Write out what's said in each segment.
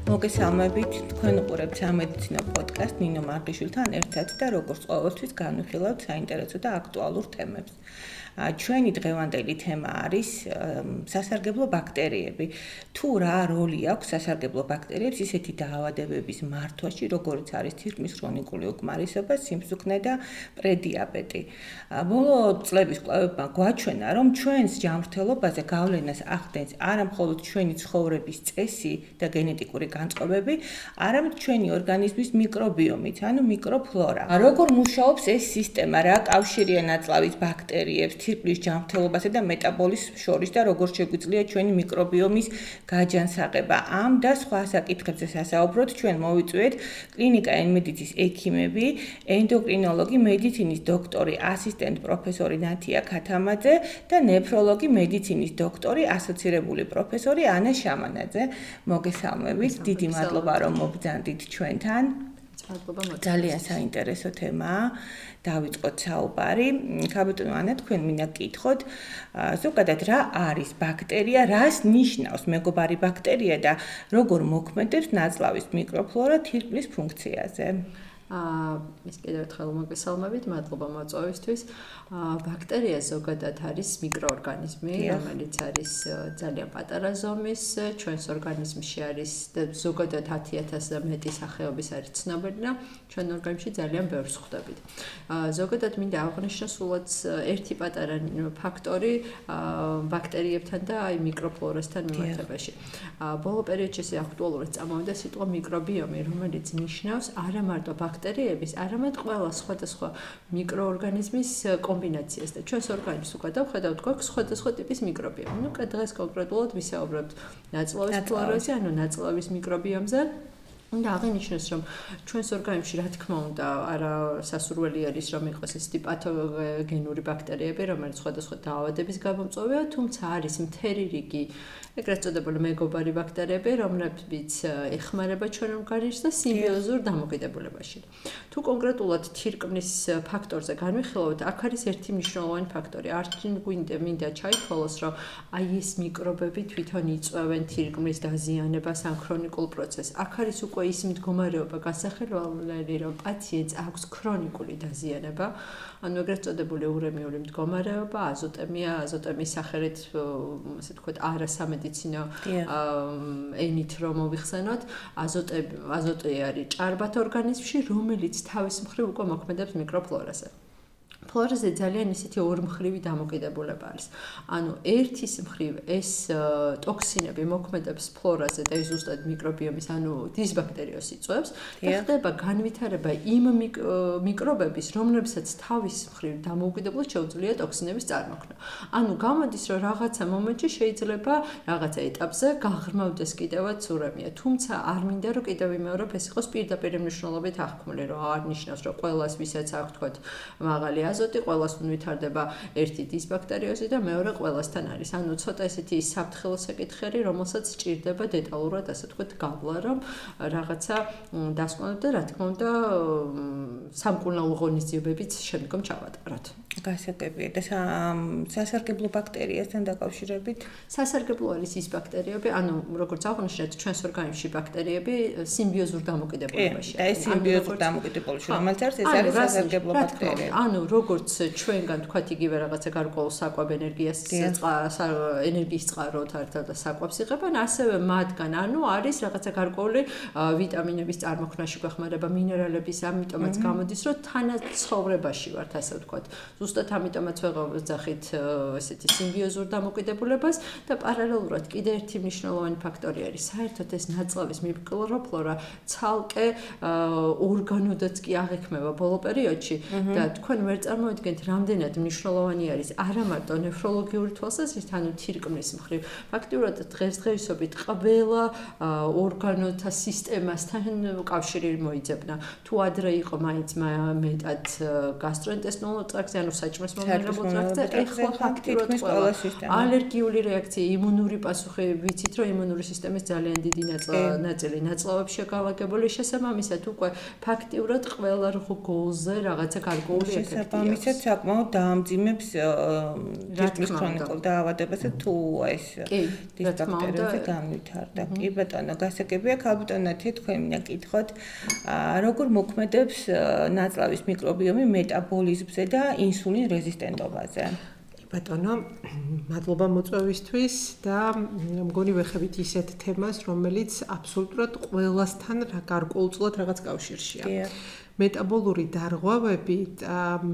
მოგესალმებით, თქვენ უყურებთ სამედიცინო პოდკასტ ნინო მარგიშვილთან ერთად და როგორც ყოველთვის განვიხილავთ საინტერესო და აქტუალურ თემებს. ჩვენი დღევანდელი თემა არის სასარგებლო ბაქტერიები. თუ რა როლი აქვს სასარგებლო ბაქტერიებს ისეთი დაავადებების მართვაში, როგორც არის თირკმლის ქრონიკული უკმარისობა, სიმსუქნე და პრედიაბეტი. ბოლო წლების კვლევებმა გვაჩვენა, რომ ჩვენს ჯანმრთელობაზე გავლენას ახდენს არა მხოლოდ ჩვენი ცხოვრების წესი და გენეტიკური განწყობები, არამედ ჩვენი ორგანიზმის მიკრობიომიც, ანუ მიკროფლორა. როგორ მუშაობს ეს სისტემა, რა კავშირია ნაწლავის ბაქტერიებს თირკმლის ჯანმრთელობასა და მეტაბოლიზმს შორის და როგორ შეგვიძლია ჩვენი მიკრობიომის გაჯანსაღება. ამ და სხვა საკითხებზე სასაუბროდ ჩვენ მოვიწვიეთ კლინიკა ენ-მედიცის ექიმები, ენდოკრინოლოგი, მედიცინის დოქტორი, ასისტენტ პროფესორი ნათია ქათამაძე და ნეფროლოგი, მედიცინის დოქტორი, ასოცირებული პროფესორი ანა შამანაძე. მოგესალმებით, დიდი მადლობა რომ მობრძანდით ჩვენთან. ძალიან საინტერესო თემაა. დავიწყოთ საუბარი. ქაბატონო ანა, თქვენ მინდა გკითხოთ, ზოგადად რა არის ბაქტერია, რას ნიშნავს მეგობარი ბაქტერია და როგორ მოქმედებს ნაწლავის მიკროფლორა თირკმლის ფუნქციაზე? ის კიდევ ერთხელ მოგესალმებით, მადლობა მოწვევისთვის. ბაქტერია ზოგადად არის მიკროორგანიზმი, რომელიც არის ძალიან პატარა ზომის, ჩვენს ორგანიზმში არის ზოგადად 10,000 და მეტი სახეობის არის ცნობილი და ჩვენ ორგანიზმში ძალიან ბევრს ხვდებით. ზოგადად მინდა აღვნიშნო სულაც ერთი პატარა ფაქტორი ბაქტერიებთან და აი მიკროფლორასთან მიმართებაში. ბოლო პერიოდში ეს აქტუალურად წამოვიდა სიტყვა მიკრობიომი, რომელიც ნიშნავს არა მარტო ბაქტერიების, არამედ ყველა სხვადასხვა მიკროორგანიზმის კომბინაციას და ჩვენს ორგანიზმს უკვე დავხედავთ, გვაქვს სხვადასხვა ტიპის მიკრობიომი. ნუ დღეს კონკრეტულად ვისაუბრებთ ნაწლავის ფლორაზე, ანუ ნაწლავის მიკრობიომზე. და აღინიშნოს, რომ ჩვენს ორგანიზმში რა თქმა უნდა არა სასურველი არის, რომ იყოს ესეთი პათოგენური ბაქტერიები, რომელიც სხვადასხვა დაავადების გამომწვევია, თუმცა არის მთელი რიგი ეგრეთ წოდებული მეგობარი ბაქტერიები, რომლებიც ეხმარება ჩვენ ორგანიზმს და სიმბიოზურ დამოკიდებულებაში. თუ კონკრეტულად თირკმლის ფაქტორზე განვიხილავთ, აქ არის ერთი მნიშვნელოვანი ფაქტორი. არ მინდა ჩაითვალოს, რომ აი ეს მიკრობები თვითონ იწვევენ თირკმლის დაზიანებას ან ქრონიკულ პროცესს. აქ არის უკვე ის მდგომარეობა გასახელველი, რომ პაციენტს აქვს ქრონიკული დაზიანება, ანუ ეგრეთ წოდებული ურემიული მდგომარეობა, აზოტემია, აზოტემის სახელით, ასე ვთქვათ, არასამედიცინო ენით რომ მოვიხსენოთ, აზოტი არის ჭარბად ორგანიზმში, რომელიც თავის მხრივ უკვე მოქმედებს მიკროფლორაზე. ფლორაზე ძალიან ისეთი ორმხრივი დამოკიდებულება არის. ანუ ერთის მხრივ ეს ტოქსინები მოქმედებს ფლორაზე და ის ზუსტად მიკრობიომის, ანუ დისბაქტერიოზს იწვევს და ხდება განვითარება იმ მიკრობების, რომლებსაც თავის მხრივ დამოუკიდებლად შეუძლია ტოქსინების წარმოქმნა. ანუ გამოდის, რომ რაღაცა მომენტში შეიძლება რაღაცა ეტაპზე გაღრმავდეს კიდევაც ურემია, თუმცა არ მინდა რომ კიდევ ვიმეორებ, ეს იყოს პირდაპირ მნიშვნელობით აღქმული, რომ არ ნიშნავს, რომ ყველას ვისაც აქვს თქვათ მაღალი აზოტი, ყველას ვითარდება ერთი დისბაქტერიოზი და მეორე ყველასთან არის. ანუ ცოტა ესეთი საფრთხილო საკითხები, რომელსაც სჭირდება დეტალურად, ასე ვთქვათ, გავლა, რომ რაღაცა დასკვნოთ და რა თქმა უნდა სამკურნალო ღონისძიებებიც შემდგომ ჩავატაროთ. გასაგებია და სასარგებლო ბაქტერიასთან დაკავშირებით? სასარგებლო არის ის ბაქტერიები, ანუ როგორც აღვნიშნეთ, ჩვენს ორგანიზმში ბაქტერიები სიმბიოზურ დამოკიდებულებაში. და ეს სიმბიოზურ დამოკიდებულებაში, რომელიც არის ეს არის სასარგებლო ბაქტერიები. ანუ როგორც ჩვენგან თქვათ იგივე რაღაცა გარკვეულ საკვებ ენერგიის წყაროთ ართავ და საკვებს იღებენ, ასევე მათგან ანუ არის რაღაცა გარკვეული ვიტამინების წარმოქმნაში გვეხმარება, მინერალების, ამიტომაც გამოდის, რომ თანაცხოვრებაში ვართ, ასე ვთქვათ. ზუსტად ამიტომაც ვეძახით ესეთი სიმბიოზურ დამოკიდებულებას და პარალელურად კიდე ერთი მნიშვნელოვანი ფაქტორი არის. საერთოდ ეს ნაწლავის მიკროფლორა ცალკე ორგანოდაც კი აღექმება ბოლო პერიოდში და თქვენ ვერ წარმოიდგენთ, რამდენად მნიშვნელოვანი არის არა მარტო ნეფროლოგიური თვალსაზრისით, ანუ თირკმლის მხრივ. ფაქტიურად დღესდღეობით ყველა ორგანოთა სისტემასთან კავშირი მოიძებნა. თუ ადრე იყო მაინც მეტად გასტროინტესტინალურ ტრაქტზე, ანუ საჭმლის მომავალ ტრაქტზე, ეხლა ფაქტიურად ყველა ალერგიული რეაქცია, იმუნური პასუხი, ვიცით რომ იმუნური სისტემის ძალიან დიდი ნაწილი ნაწლავებში გაალაგებული, შესაბამისად უკვე ფაქტიურად ყველა რგოლზე რაღაცა გარკვეული ეფექტი შესაბამისად საკმაოდ დაამძიმებს დისკის ქრონიკულ დაავადებასა თუ ეს დისბაქტერიოზი განვითარდა. კი ბატონო, გასაგებია ქალბატონათი თქვენ მინდა გითხოთ, როგორ მოქმედებს ნაწლავის მიკრობიომი მეტაბოლიზმზე და ინსულინ რეზისტენტობაზე? ბატონო, მადლობა მოწვევისთვის და მგონი ვეხებით ისეთ თემას, რომელიც აბსოლუტურად ყველასთან გარკვეულწილად რაღაც კავშირშია. მეტაბოლური დარღვევები,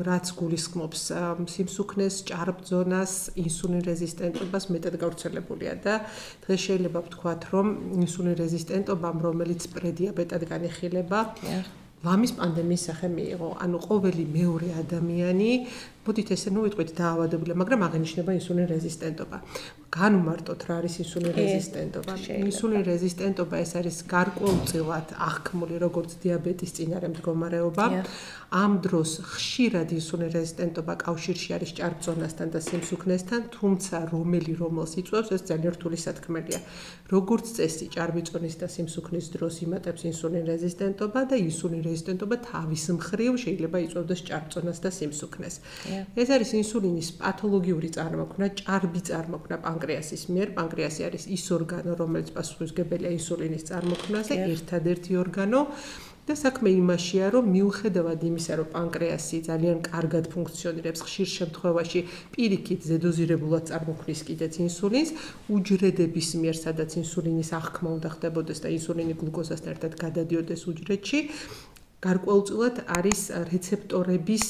რაც გულისხმობს სიმსუქნეს, ჭარბწონას, ინსულინ რეზისტენტობას მეტად გავრცელებულია და დღეს შეიძლება ვთქვათ, რომ ინსულინ რეზისტენტობამ, რომელიც პრედიაბეტად განიხილება, ლამის პანდემიის სახე მიიღო. ანუ ყოველი მეორე ადამიანი, მოდით ესე ვიტყვით დაავადებულია, მაგრამ აღინიშნება ინსულინ რეზისტენტობა. განვმარტოთ რა არის ინსულინ რეზისტენტობა. ინსულინ რეზისტენტობა ეს არის გარკვეულწილად აღქმული როგორც დიაბეტის წინარე მდგომარეობა. ამ დროს ხშირად ინსულინ რეზისტენტობა კავშირში არის ჭარბწონასთან და სიმსუქნესთან, თუმცა რომელს იწვევს ეს ძალიან რთული სათქმელია. როგორც წესი, ჭარბწონის და სიმსუქნის დროს იმატებს ინსულინ რეზისტენტობა და ინსულინ რეზისტენტობა თავის მხრივ შეიძლება იწვევდეს ჭარბწონას და სიმსუქნეს. ეს არის ინსულინის პათოლოგიური წარმოქმნა, ჭარბი წარმოქმნა პანკრეასის მიერ. პანკრეასი არის ის ორგანო, რომელიც პასუხისმგებელია ინსულინის წარმოქმნაზე, ერთადერთი ორგანო. და საქმე იმაშია, რომ მიუხედავად იმისა, რომ პანკრეასი ძალიან კარგად ფუნქციონირებს, ხშირ შემთხვევაში პირიქით ზედოზირებულად წარმოქმნის კიდეც ინსულინს, უჯრედების მიერ, სადაც ინსულინის აღქმა უნდა ხდებოდეს და ინსულინი გლუკოზასთან ერთად გადადიოდეს უჯრედში, გარკვეულწილად არის რეცეპტორების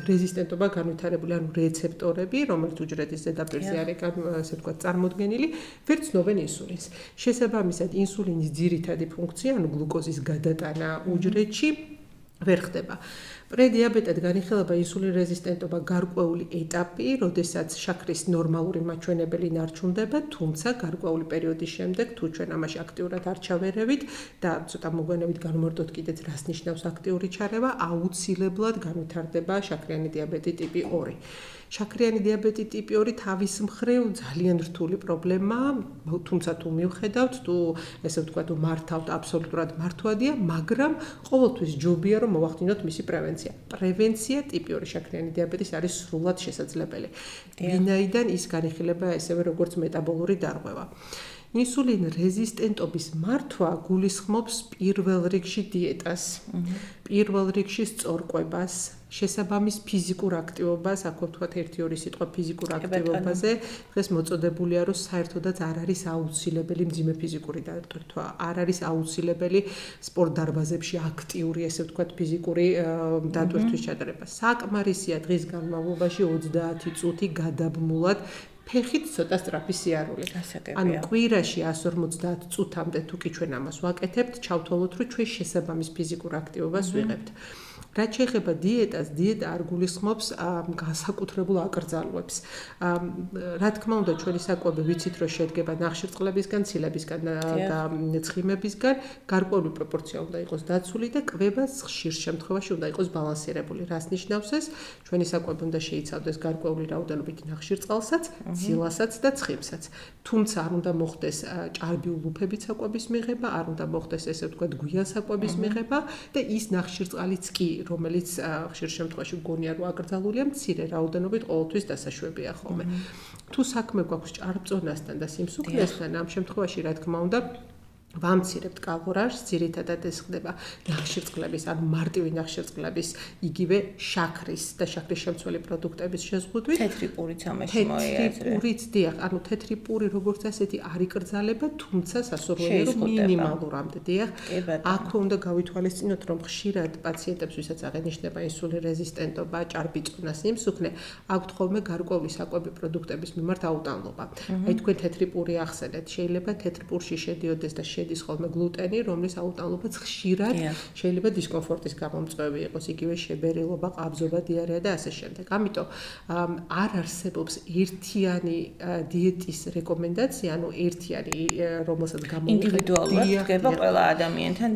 რეზისტენტობა განვითარებული, ანუ რეცეპტორები, რომელიც უჯრედის ზედაპირზე არის, ასე ვთქვათ, წარმოდგენილი, ვერ ცნობენ ინსულინს. შესაბამისად, ინსულინის ძირითადი ფუნქცია, ანუ გლუკოზის გადატანა უჯრედში ვერ ხდება. პრედიაბეტად განიხილება ინსულინ რეზისტენტობა გარკვეული ეტაპი, როდესაც შაქრის ნორმალური მაჩვენებელი ნარჩუნდება, თუმცა გარკვეული პერიოდის შემდეგ, თუ ჩვენ ამაში აქტიურად არ ჩავერევით და ცოტა მოგვიანებით განვმარტოთ კიდეც რას ნიშნავს აქტიური ჩარევა, აუცილებლად განვითარდება შაქრიანი დიაბეტი ტიპი 2. შაქრიანი დიაბეტი ტიპი 2 თავის მხრივ ძალიან რთული პრობლემაა, თუმცა თუ მივხედავთ, თუ ესე ვთქვათ, მართავთ აბსოლუტურად მართვადია, მაგრამ ყოველთვის ჯობია რომ მოვახდინოთ მისი პრევენცია. პრევენცია ტიპი 2 შაქრიანი დიაბეტის არის სრულად შესაძლებელი. ვინაიდან ის განიხილება ესევე როგორც მეტაბოლური დარღვევა. ინსულინ რეზისტენტობის მართვა გულისხმობს პირველ რიგში დიეტას, პირველ რიგში სწორყვებას, შესაბამის ფიზიკურ აქტივობას, აქ ვთქვათ 1-2 სიტყვა ფიზიკურ აქტივობაზე, დღეს მოწოდებულია, რომ საერთოდაც არ არის აუცილებელი მძიმე ფიზიკური დატვირთვა, არ არის აუცილებელი სპორტ დარბაზებში აქტიური, ესე ვთქვათ, ფიზიკური დატვირთვის ჩატარება. საკმარისია დღის განმავლობაში 30 წუთი გადაბმულად ფეხით ცოტა სწრაფი სიარული. ანუ კვირაში 150 წუთამდე თუ კი ჩვენ ამას ვაკეთებთ, ჩავთვალოთ, რომ ჩვენ შესაბამის ფიზიკურ აქტივობას ვიღებთ. რაც შეეხება დიეტას, დიეტა არ გულისხმობს განსაკუთრებულ აკრძალვებს. რა თქმა უნდა, ჩვენი საკვები ვიცით, რომ შედგება ნახშირწყლებისგან, ცილებისგან და ცხიმებისგან, გარკვეული პროპორცია უნდა იყოს დაცული და კვება ხშირ შემთხვევაში უნდა იყოს ბალანსირებული. რას ნიშნავს ეს? ჩვენი საკვები უნდა შეიცავდეს გარკვეული რაოდენობით ნახშირწყალსაც, ცილასაც და ცხიმსაც. თუმცა არ უნდა მოხდეს ჭარბი ულუფებით საკვების მიღება, არ უნდა მოხდეს ესე ვთქვათ გვიან საკვების მიღება და ის ნახშირწყალიც კი რომელიც ხშირ შემთხვევაში გონია რომ აკრძალულია, მცირე რაოდენობით ყოველთვის დასაშვებია ხოლმე. თუ საქმე გვაქვს ჭარბწონასთან და სიმსუქნესთან, ამ შემთხვევაში რა თქმა უნდა ვამცირებთ კალორიას, ძირითადად ეს ხდება ნახშირწყლების, ანუ მარტივი ნახშირწყლების, იგივე შაქრის და შაქრის შემცველი პროდუქტების შეზღუდვით. თეთრი პურიც ამაში მოიაზრე. თეთრი პურიც, დიახ, ანუ თეთრი პური როგორც ასეთი არ იკრძალება, თუმცა სასურველია რომ მინიმალურამდე, დიახ. აქვე უნდა გავითვალისწინოთ, რომ ხშირად პაციენტებს, ვისაც აღენიშნება ინსულინ რეზისტენტობა, ჭარბიწონა, სიმსუქნე, აქვთ ხოლმე გარკვეული საკვები პროდუქტების მიმართ აუტანლობა. აი თქვენ თეთრი პური ახსენეთ, შეიძლება თეთრ პურში შედიოდეს და შედის ხოლმე გლუტენი, რომლის აუტანლობაც ხშირად შეიძლება დისკომფორტის გამომწვევი იყოს, იგივე შებერილობა, ყაბზობა, დიარეა და ასე შემდეგ. ამიტომ არ არსებობს ერთიანი დიეტის რეკომენდაცია, ანუ ერთიანი, რომელსაც ინდივიდუალურად ხდება ყველა ადამიანთან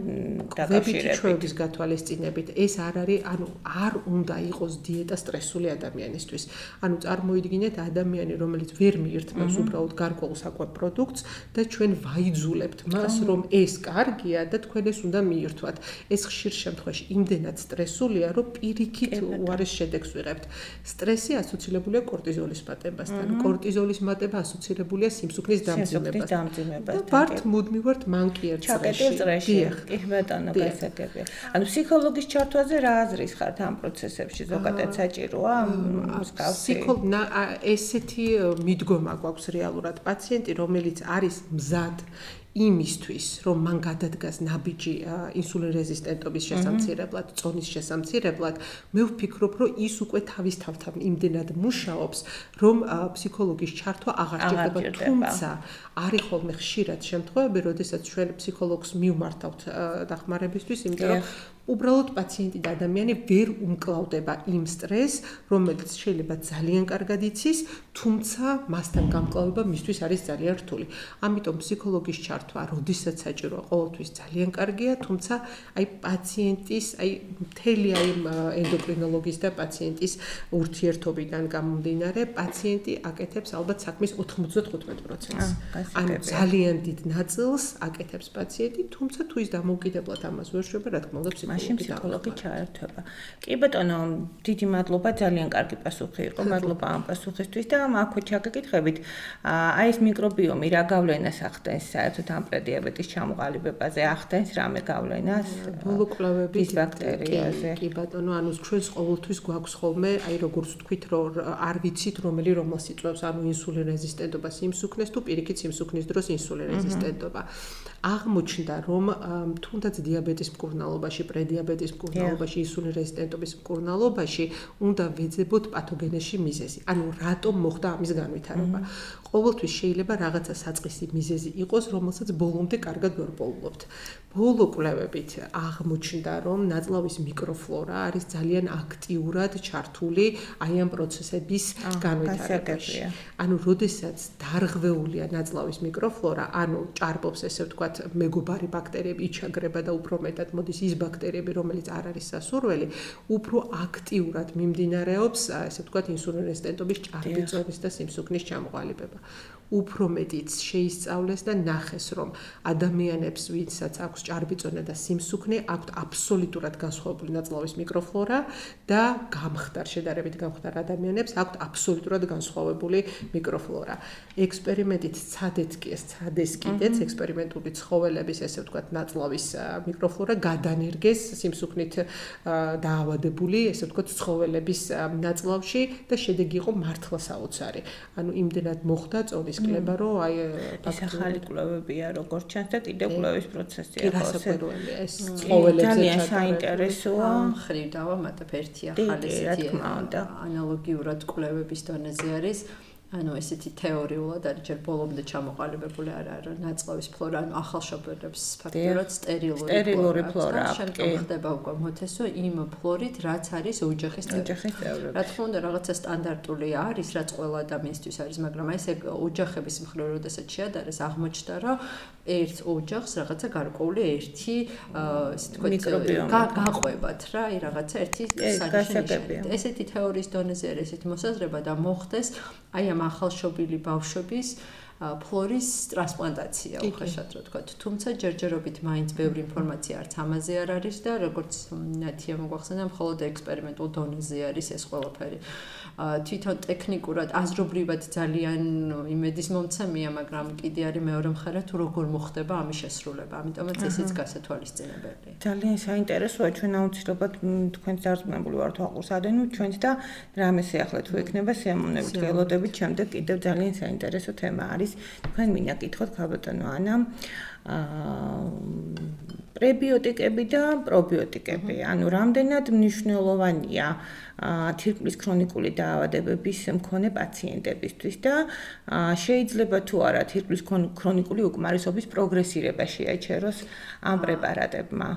დაკავშირებით. ჩვეულის გათვალისწინებით, ეს არ არის, ანუ არ უნდა იყოს დიეტა სტრესული ადამიანისთვის. ანუ წარმოიდგინეთ ადამიანი, რომელიც ვერ მიირთმევს უბრალოდ გარკვეულ საკვებ პროდუქტს და ჩვენ ვაიძულებთ მას რომ ეს კარგია და თქვენ ეს უნდა მიირთვათ. ეს ხშირ შემთხვევაში იმდენად სტრესულია, რომ პირიქით უარეს შედეგს ვიღებთ. სტრესი ასოცირებულია კორტიზოლის მატებასთან. კორტიზოლის მატება ასოცირებულია სიმსუქნის დამძიმებასთან. და ვართ მუდმივად მანკიერ წრეში. კი ბატონო, გასაგებია. ანუ ფსიქოლოგის ჩართვაზე რა აზრის ხართ ამ პროცესებში? ზოგადად საჭიროა მსგავსი? ესეთი მიდგომა გვაქვს რეალურად პაციენტი, რომელიც არის მზად იმისთვის, რომ მან გადადგას ნაბიჯი ინსულინ რეზისტენტობის შესამცირებლად, წონის შესამცირებლად, მე ვფიქრობ, რომ ის უკვე თავის თავთან იმდენად მუშაობს, რომ ფსიქოლოგის ჩართვა აღარ სჭირდება, თუმცა არის ხოლმე ხშირად შემთხვევები, როდესაც ჩვენ ფსიქოლოგს მივმართავთ დახმარებისთვის, იმიტომ რომ უბრალოდ პაციენტი და ადამიანი ვერ უმკლავდება იმ სტრესს, რომელიც შეიძლება ძალიან კარგად იცის, თუმცა მასთან გამკლავება მისთვის არის ძალიან რთული. ამიტომ ფსიქოლოგის ჩართვა, როდესაც საჭიროა, ყოველთვის ძალიან კარგია, თუმცა აი პაციენტის, აი მთელი აი ენდოკრინოლოგის და პაციენტის ურთიერთობიდან გამომდინარე, პაციენტი აკეთებს ალბათ საქმის 95%-ს. ანუ ძალიან დიდ ნაწილს აკეთებს პაციენტი, თუმცა თუ ის დამოუკიდებლად ამას ვერ შვება, რა თქმა უნდა, მაშინ ფსიქოლოგი ჩაერთვება. კი ბატონო, დიდი მადლობა, ძალიან კარგი პასუხი იყო. მადლობა ამ პასუხისთვის და აქვე ჩაგეკითხებით. აი ეს მიკრობიომი რა გავლენას ახდენს საერთოდ ამ პრედიაბეტის ჩამოყალიბებაზე? ახდენს რამე გავლენას? ბოლო კვლევებით ბაქტერიაზე. კი ბატონო, ანუ ჩვენს ყოველთვის გვაქვს ხოლმე, აი როგორც თქვით, რომ არ ვიცით რომელი რომელს იწვევს, ანუ ინსულინ რეზისტენტობა სიმსუქნეს თუ პირიქით სიმსუქნის დროს ინსულინ რეზისტენტობა. აღმოჩნდა, რომ თუნდაც დიაბეტის მკურნალობაში, პრედიაბეტის მკურნალობაში, ინსულინ რეზისტენტობის მკურნალობაში უნდა ვეძებოთ პათოგენეში მიზეზი. ანუ რატომ მოხდა ამის განვითარება? ყოველთვის შეიძლება რაღაცა საწყისი მიზეზი იყოს, რომელსაც ბოლომდე კარგად ვერ პოულობთ. ბოლო კვლევებით აღმოჩნდა, რომ ნაწლავის მიკროფლორა არის ძალიან აქტიურად ჩართული აი ამ პროცესების განვითარებაში. ანუ როდესაც დარღვეულია ნაწლავის მიკროფლორა, ანუ ჭარბობს ესე ვთქვათ მეგობარი ბაქტერიები, იჩაგრება და უფრო მეტად მოდის ის ბაქტერიები, რომელიც არ არის სასურველი, უფრო აქტიურად მიმდინარეობს ესე ვთქვათ ინსულინ რეზისტენტობის ჭარბი წონის და სიმსუქნის ჩამოყალიბება. უფრო მეტიც შეისწავლეს და ნახეს, რომ ადამიანებს, ვინცაც აქვს ჭარბი წონა და სიმსუქნე, აქვთ აბსოლუტურად განსხვავებული ნაწლავის მიკროფლორა და შედარებით გამხდარ ადამიანებს აქვთ აბსოლუტურად განსხვავებული მიკროფლორა. ექსპერიმენტით ცადეს კიდეც ექსპერიმენტული ცხოველების, ესე ვთქვათ, ნაწლავის მიკროფლორა გადანერგეს სიმსუქნით დაავადებული, ესე ვთქვათ, ცხოველების ნაწლავში და შედეგი იყო მართლა საოცარი. ანუ იმდენად მოხდა წონის კლება, რომ აი ეს ახალი კვლევებია, როგორც ჩანს და კიდევ კვლევის პროცესია. ეს ცხოველებზე ძალიან საინტერესოა. ხრივ დავამატებ ერთი ახალი ანალოგიურად კვლევების დონეზე არის. ანუ ესეთი თეორიულად არის ჯერ ბოლომდე ჩამოყალიბებული არა ნაწლავის ფლორა, ანუ ახალშობილებს ფაქტობრივად სტერილური ფლორა აქვს. შემდგომ ხდება უკვე მოთესო იმ ფლორით, რაც არის ოჯახის წევრები. რა თქმა უნდა, რაღაცა სტანდარტული არის, რაც ყველა ადამიანისთვის არის, მაგრამ აი ეს ოჯახების მხრივ, როდესაც შეადარეს, აღმოჩნდა, რომ ერთ ოჯახს რაღაცა გარკვეული ერთი ესე ვთქვათ გაყვებათ რა, აი რაღაცა ერთი სანიშანი. ესეთი თეორიის დონეზე არის ესეთი მოსაზრება და მოხდეს აი ამ ახალშობილი ბავშვების ფლორის ტრანსპლანტაცია უხეშად რა თქვა. თუმცა ჯერჯერობით მაინც ბევრი ინფორმაცია არც ამაზე არ არის და როგორც ნათია მოგვახსენა, მხოლოდ ექსპერიმენტულ დონეზე არის ეს ყველაფერი. თვითონ ტექნიკურად, აზრობრივად ძალიან იმედის მომცემია, მაგრამ კიდე არის მეორე მხარე თუ როგორ მოხდება ამის შესრულება. ამიტომაც ესეც გასათვალისწინებელია. ძალიან საინტერესოა, ჩვენ აუცილებლად თქვენს დარწმუნებული ვართ აყურს ადენო ჩვენც და რამე შეახლეთ თუ ექნება სიამოვნებით ველოდებით, შემდეგ კიდევ ძალიან საინტერესო თემა არის. თქვენ მინდა კითხოთ ქალბატონო ანამ პრებიოტიკები და პრობიოტიკები. ანუ რამდენად მნიშვნელოვანია თირკმლის ქრონიკული დაავადებების მქონე პაციენტებისთვის და შეიძლება თუ არა თირკმლის ქრონიკული უკმარისობის პროგრესირება შეაჩეროს ამ პრეპარატებმა.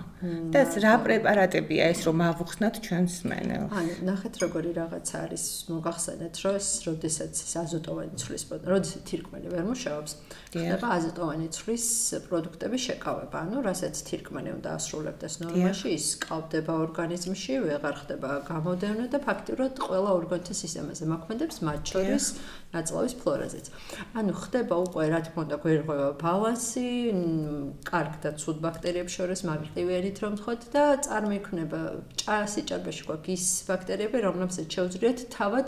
და რა პრეპარატებია ეს რომ ავუხსნათ ჩვენს მსმენელს? ანუ ნახეთ როგორი რაღაცა არის მოგახსენეთ, რომ როდესაც აზოტოვანი ცვლის, როდესაც თირკმელი ვერ მუშაობს, ხდება აზოტოვანი ცვლის პროდუქტების შეკავება. ანუ რასაც თირკმელი სარკმელი უნდა ასრულებდეს ნორმაში, ის კავდება ორგანიზმში, ვეღარ ხდება გამოდევნა და ფაქტიურად ყველა ორგანოთა სისტემაზე მოქმედებს, მათ შორის ნაწლავის ფლორაზეც. ანუ ხდება უკვე რა თქმა უნდა გვერდება ბალანსი, კარგ და ცუდ ბაქტერიებს შორის მაგრიტივიერით რომ ვთქვათ და წარმოიქმნება სიჭარბეში გვაქვს ის ბაქტერიები, რომლებსაც შეუძლიათ თავად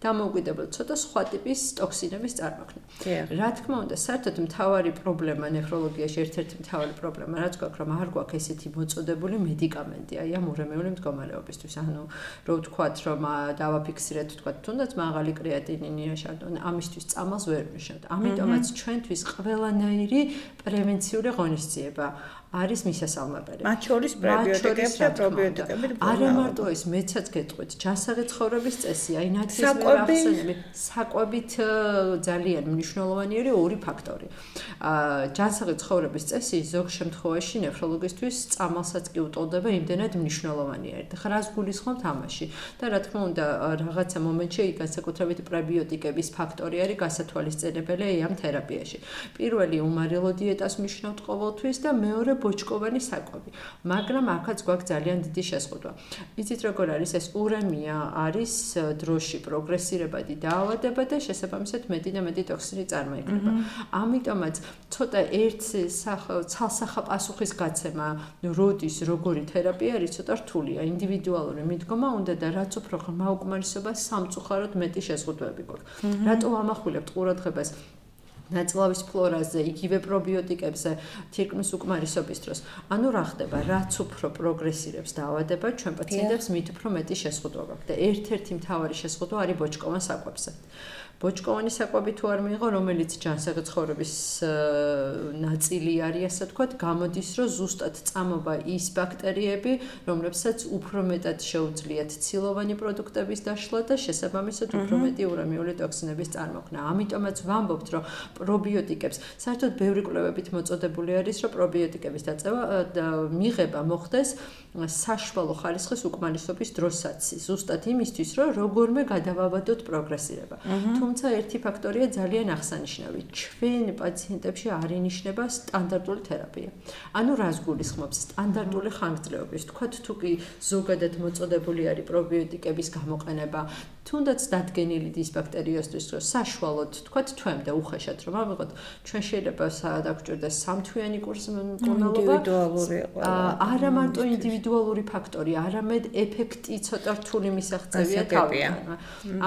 დამოუკიდებლად ცოტა სხვა ტიპის ტოქსინების წარმოქმნა. რა თქმა უნდა, საერთოდ მთავარი პრობლემა ნეფროლოგიაში, ერთ-ერთი მთავარი პრობლემა, რაც გვაქვს, რომ არ გვაქვს ესეთი მოწოდებული მედიკამენტი, აი ამ ურემეული მდგომარეობისთვის. ანუ რო ვთქვათ, რომ დავაფიქსირეთ, ვთქვათ, თუნდაც მაღალი კრეატინი, ნიაშადონი, ამისთვის წამალს ვერ ვნიშნავთ. ამიტომაც ჩვენთვის ყველანაირი პრევენციული ღონისძიება არის მისასალმებელი. მათ შორის პრებიოტიკები და პრობიოტიკები. არა მარტო ეს, მეცაც გეტყვით, ჯანსაღი ცხოვრების წესი, აი ნათლისმე საკვებით ძალიან მნიშვნელოვანია ორი ფაქტორი. ჯანსაღი ცხოვრების წესი ზოგ შემთხვევაში ნეფროლოგისთვის წამალსაც კი უტოლდება იმდენად მნიშვნელოვანია. ხრას გულისხმობთ ამაში და რა თქმა უნდა, რაღაცა მომენტში განსაკუთრებით პრებიოტიკების ფაქტორი არის გასათვალისწინებელი ამ თერაპიაში. პირველი უმარელო დიეტას მნიშვნელობთ ყოველთვის და მეორე ბოჭკოვანი საკვები. მაგრამ აქაც გვაქვს ძალიან დიდი შეზღუდვა. იცით როგორ არის ეს ურემია არის დროში პროგრესირებადი დაავადება და შესაბამისად მეტი და მეტი ტოქსინი წარმოიქმნება. ამიტომაც ცოტა ერთი ცალსახა პასუხის გაცემა, როდის როგორი თერაპია არის ცოტა რთულია, ინდივიდუალური მიდგომა უნდა და რაც უფრო ღრმა უკმარისობა სამწუხაროდ მეტი შეზღუდვები გვაქვს. რატო ამახვილებთ ყურადღებას ნაწლავის ფლორაზე, იგივე პრობიოტიკებზე, თირკმლის უკმარისობის დროს. ანუ რა ხდება, რაც უფრო პროგრესირებს დაავადება, ჩვენ პაციენტებს მით უფრო მეტი შეზღუდვა გვაქვს და ერთ-ერთი მთავარი შეზღუდვა არის ბოჭკოვან საკვებზე. ბოჭკოვანი საკვები თუ არ მიიღო, რომელიც ჯანსაღი ცხოვრების ნაწილი არის, ასე ვთქვათ, გამოდის, რომ ზუსტად წამობა ის ბაქტერიები, რომლებსაც უფრო მეტად შეუძლიათ ცილოვანი პროდუქტების დაშლა და შესაბამისად უფრო მეტი ურემიული ტოქსინების წარმოქმნა. ამიტომაც ვამბობთ, რომ პრობიოტიკებს, საერთოდ ბევრი კვლევებით მოწოდებული არის, რომ პრობიოტიკების დაწევა მიღება მოხდეს საშუალო ხარისხის უკმარისობის დროსაც, ზუსტად იმისთვის, რომ როგორმე გადავაბადოთ პროგრესირება. თუმცა ერთი ფაქტორია ძალიან აღსანიშნავი. ჩვენ პაციენტებში არ ინიშნება სტანდარტული თერაპია. ანუ რას გულისხმობს სტანდარტული ხანგრძლივობის? თქვათ თუ კი ზოგადად მოწოდებული არის პრობიოტიკების გამოყენება, თუნდაც დადგენილი დისბაქტერიოსთვის, რომ საშუალოდ თქვათ თვემდე უხეშად რომ ავიღოთ, ჩვენ შეიძლება დაგჭირდეს სამთვიანი კურსი მკურნალობა. არა მარტო ინდივიდუალური ფაქტორი, არამედ ეფექტი ცოტა რთული მისაღწევია თავიდან.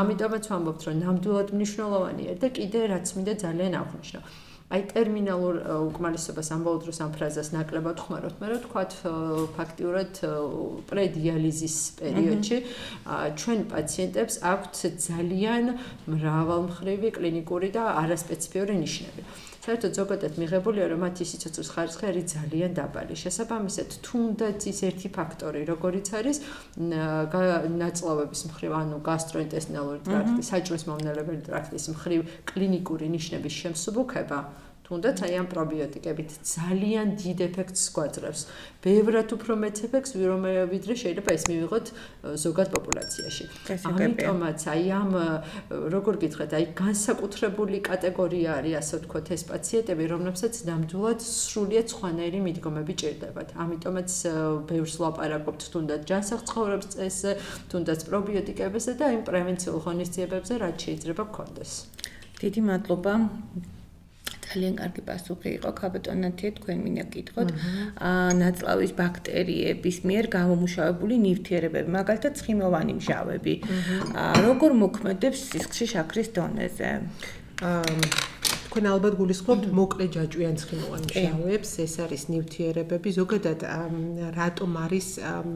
ამიტომაც ვამბობთ, რომ ნამდვილად მნიშვნელოვანია და კიდე რაც მინდა ძალიან აღვნიშნო. აი ტერმინალურ უკმარისობას ამბობთ, რომ ამ ფრაზას ნაკლებად ხმარობთ, მაგრამ თქვათ ფაქტიურად პრედიალიზის პერიოდში ჩვენ პაციენტებს აქვთ ძალიან მრავალმხრივი კლინიკური და არასპეციფიური ნიშნები. საერთოდ ზოგადად მიღებულია, რომ მათი სიცოცხლის ხარისხი არის ძალიან დაბალი. შესაბამისად, თუნდაც ის ერთი ფაქტორი, როგორიც არის ნაწლავების მხრივ, ანუ გასტროინტესტინალური ტრაქტი, საჭმლის მომნელებელი ტრაქტის მხრივ კლინიკური ნიშნების შემსუბუქება, თუნდაც აი ამ პრობიოტიკებით ძალიან დიდ ეფექტს გვაძლევს. ბევრად უფრო მეტ ეფექტს, ვიდრე შეიძლება ეს მივიღოთ ზოგად პოპულაციაში. ამიტომაც აი ამ როგორ გითხრათ, აი განსაკუთრებული კატეგორია არის, ასე ვთქვათ, ეს პაციენტები, რომლებსაც ნამდვილად სრულიად სხვანაირი მიდგომები ჭირდებათ. ამიტომაც ბევრს ვლაპარაკობთ თუნდაც ჯანსაღ ცხოვრების წესზე, თუნდაც პრობიოტიკებზე და იმ პრევენციულ ღონისძიებებზე, რაც შეიძლება გქონდეს. დიდი მადლობა. ძალიან კარგი პასუხი იყო ქაბატონათია თქვენ მინდა გითხოთ. ნაწლავის ბაქტერიების მიერ გამომუშავებული ნივთიერებები, მაგალითად ცხიმოვანი მჟავები. როგორ მოქმედებს სისხლში შაქრის დონეზე? თქვენ ალბათ გულისხმობთ მოკლე ჯაჭვიან ცხიმოვან მჟავებს, ეს არის ნივთიერებები, ზოგადად რატომ არის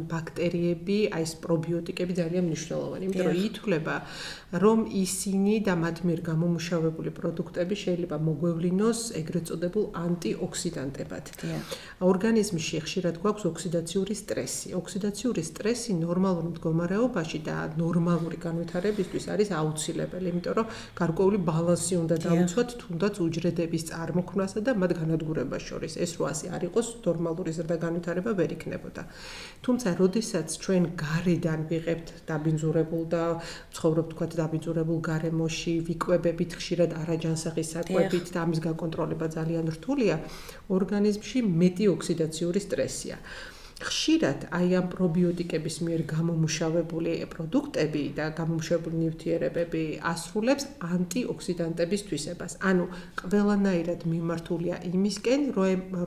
ბაქტერიები, აი ეს პრობიოტიკები ძალიან მნიშვნელოვანი, იმიტომ რომ ითვლება, რომ ისინი და მათ მიერ გამომუშავებული პროდუქტები შეიძლება მოგვევლინოს ეგრეთ წოდებულ ანტიოქსიდანტებად. ორგანიზმში ხშირად გვაქვს ოქსიდაციური სტრესი. ოქსიდაციური სტრესი ნორმალურ მდგომარეობაში და ნორმალური განვითარებისთვის არის აუცილებელი, იმიტომ რომ გარკვეული ბალანსი უნდა დავუცვათ თუნდაც რაღაც უჯრედების წარმოქმნასა და მათ განადგურებას შორის. ეს რო ასე არ იყოს, ნორმალური ზრდა-განვითარება ვერ იქნებოდა. თუმცა, როდესაც ჩვენ გარედან ვიღებთ დაბინძურებულ და ცხოვრობთ თქვათ დაბინძურებულ გარემოში, ვიკვებებით ხშირად არაჯანსაღი საკვებით და ამის გაკონტროლება ძალიან რთულია, ორგანიზმში მეტი ოქსიდაციური სტრესია. ხშირად აი ამ პრობიოტიკების მიერ გამომუშავებული პროდუქტები და გამომუშავებული ნივთიერებები ასრულებს ანტიოქსიდანტების თვისებას. ანუ ყველანაირად მიმართულია იმისკენ,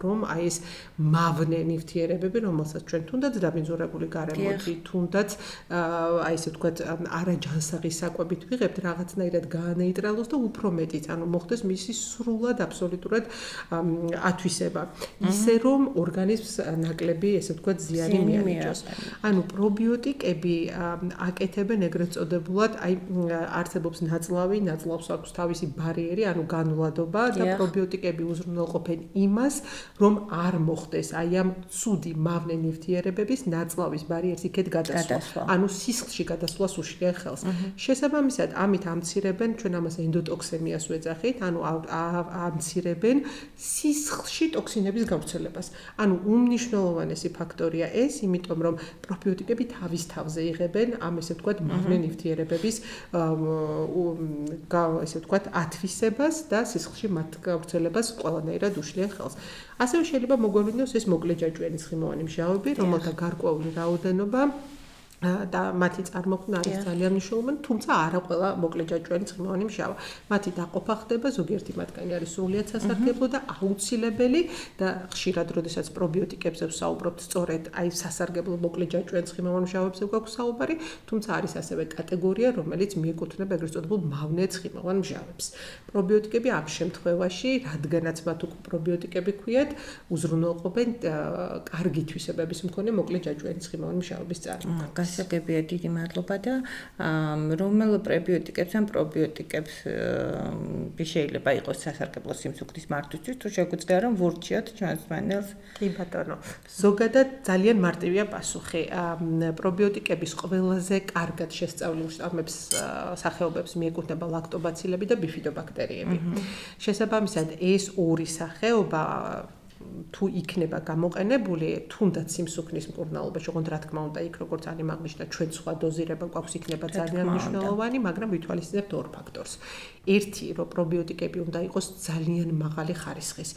რომ აი ეს მავნე ნივთიერებები, რომელსაც ჩვენ თუნდაც დაბინძურებული გარემოთი, თუნდაც აი ესე ვთქვათ, არაჯანსაღი საკვებით ვიღებთ, რაღაცნაირად გაანეიტრალოს და უფრო მეტიც, ანუ მოხდეს მისი სრულად აბსოლუტურად ათვისება. ისე რომ ორგანიზმს ნაკლები ესე ვთქვათ ზიანი მიაჩნდეს. ანუ პრობიოტიკები აკეთებენ ეგრეთ წოდებულად, აი არსებობს ნაწლავს აქვს თავისი ბარიერი, ანუ განვლადობა და პრობიოტიკები უზრუნველყოფენ იმას, რომ არ მოხდეს აი ამ ცუდი მავნე ნივთიერებების ნაწლავის ბარიერს იქეთ გადასვლა. ანუ სისხლში გადასვლას უშლიან ხელს. შესაბამისად, ამით ამცირებენ, ჩვენ ამას ენდოტოქსემიას ვეძახით, ანუ ამცირებენ სისხლში ტოქსინების გავრცელებას. ანუ უმნიშვნელოვანესი ფაქტორია ეს, იმიტომ რომ პრობიოტიკები თავის თავზე იღებენ ამ ესე ვთქვათ მავნე ნივთიერებების ესე ვთქვათ ათვისებას და სისხლში მათ გავრცელებას ყველანაირად უშლიან ხელს. ასევე შეიძლება მოგვევლინოს ეს მოკლეჯაჭვიანი ცხიმოვანი მჟავები, რომელთა გარკვეული რაოდენობა და მათი წარმოქმნა არის ძალიან მნიშვნელოვანი, თუმცა არა ყველა მოკლეჯაჭვიანი ცხიმოვანი მჟავა. მათი დაყოფა ხდება, ზოგიერთი მათგანი არის სრულიად სასარგებლო და აუცილებელი და ხშირად, როდესაც პრობიოტიკებზე ვსაუბრობთ, სწორედ აი სასარგებლო მოკლეჯაჭვიანი ცხიმოვან მჟავებზე გვაქვს საუბარი, თუმცა არის ასევე კატეგორია, რომელიც მიეკუთვნება ეგრეთ წოდებულ მავნე ცხიმოვან მჟავებს. პრობიოტიკები ამ შემთხვევაში, რადგანაც მათ უკვე პრობიოტიკები ქვიათ, უზრუნველყოფენ კარგი თვისებების მქონე მოკლეჯაჭვიანი ცხიმოვანი მჟავების წარმოქმნას. გასაგებია, დიდი მადლობა და რომელ პრებიოტიკებს ან პრობიოტიკებს შეიძლება იყოს სასარგებლო სიმსუქნის მართვისთვის, თუ შეგვიძლია რომ ვურჩიოთ ჩვენს მანელს? კი ბატონო, ზოგადად ძალიან მარტივია პასუხი. პრობიოტიკების ყველაზე კარგად შესწავლილ შტამებს სახეობებს მიეკუთვნება ლაქტობაცილები და ბიფიდობაქტერიები. შესაბამისად, ეს ორი სახეობა თუ იქნება გამოყენებული, თუნდაც სიმსუქნის მკურნალობაში, ოღონდ რა თქმა უნდა, იქ როგორც ანი მაგნიშნა, ჩვენ სხვა დოზირება გვაქვს, იქნება ძალიან მნიშვნელოვანი, მაგრამ ვითვალისწინებთ ორ ფაქტორს. ერთი, რომ პრობიოტიკები უნდა იყოს ძალიან მაღალი ხარისხის.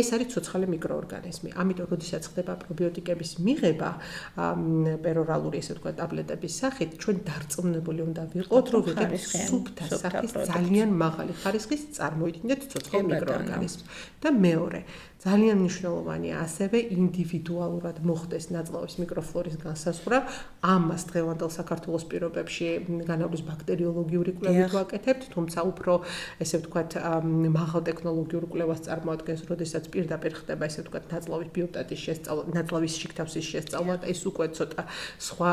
ეს არის ცოცხალი მიკროორგანიზმი. ამიტომ, როდესაც ხდება პრობიოტიკების მიღება, პერორალური, ესე ვთქვათ, ტაბლეტების სახით, ჩვენ დარწმუნებული უნდა ვიყოთ, რომ ვიღებთ სუფთა სახის ძალიან მაღალი ხარისხის წარმოიდგინეთ ცოცხალ მიკროორგანიზმს. და მეორე, ძალიან მნიშვნელოვანია ასევე ინდივიდუალურად მოხდეს ნაწლავის მიკროფლორის განსაზღვრა. ამას დღევანდელ საქართველოს პირობებში განავლის ბაქტერიოლოგიური კვლევით ვაკეთებთ, თუმცა უფრო ესე ვთქვათ მაღალ ტექნოლოგიურ კვლევას წარმოადგენს, როდესაც პირდაპირ ხდება ესე ვთქვათ ნაწლავის ბიოტატის შესწავლა, ნაწლავის შიგთავსის შესწავლა და ეს უკვე ცოტა სხვა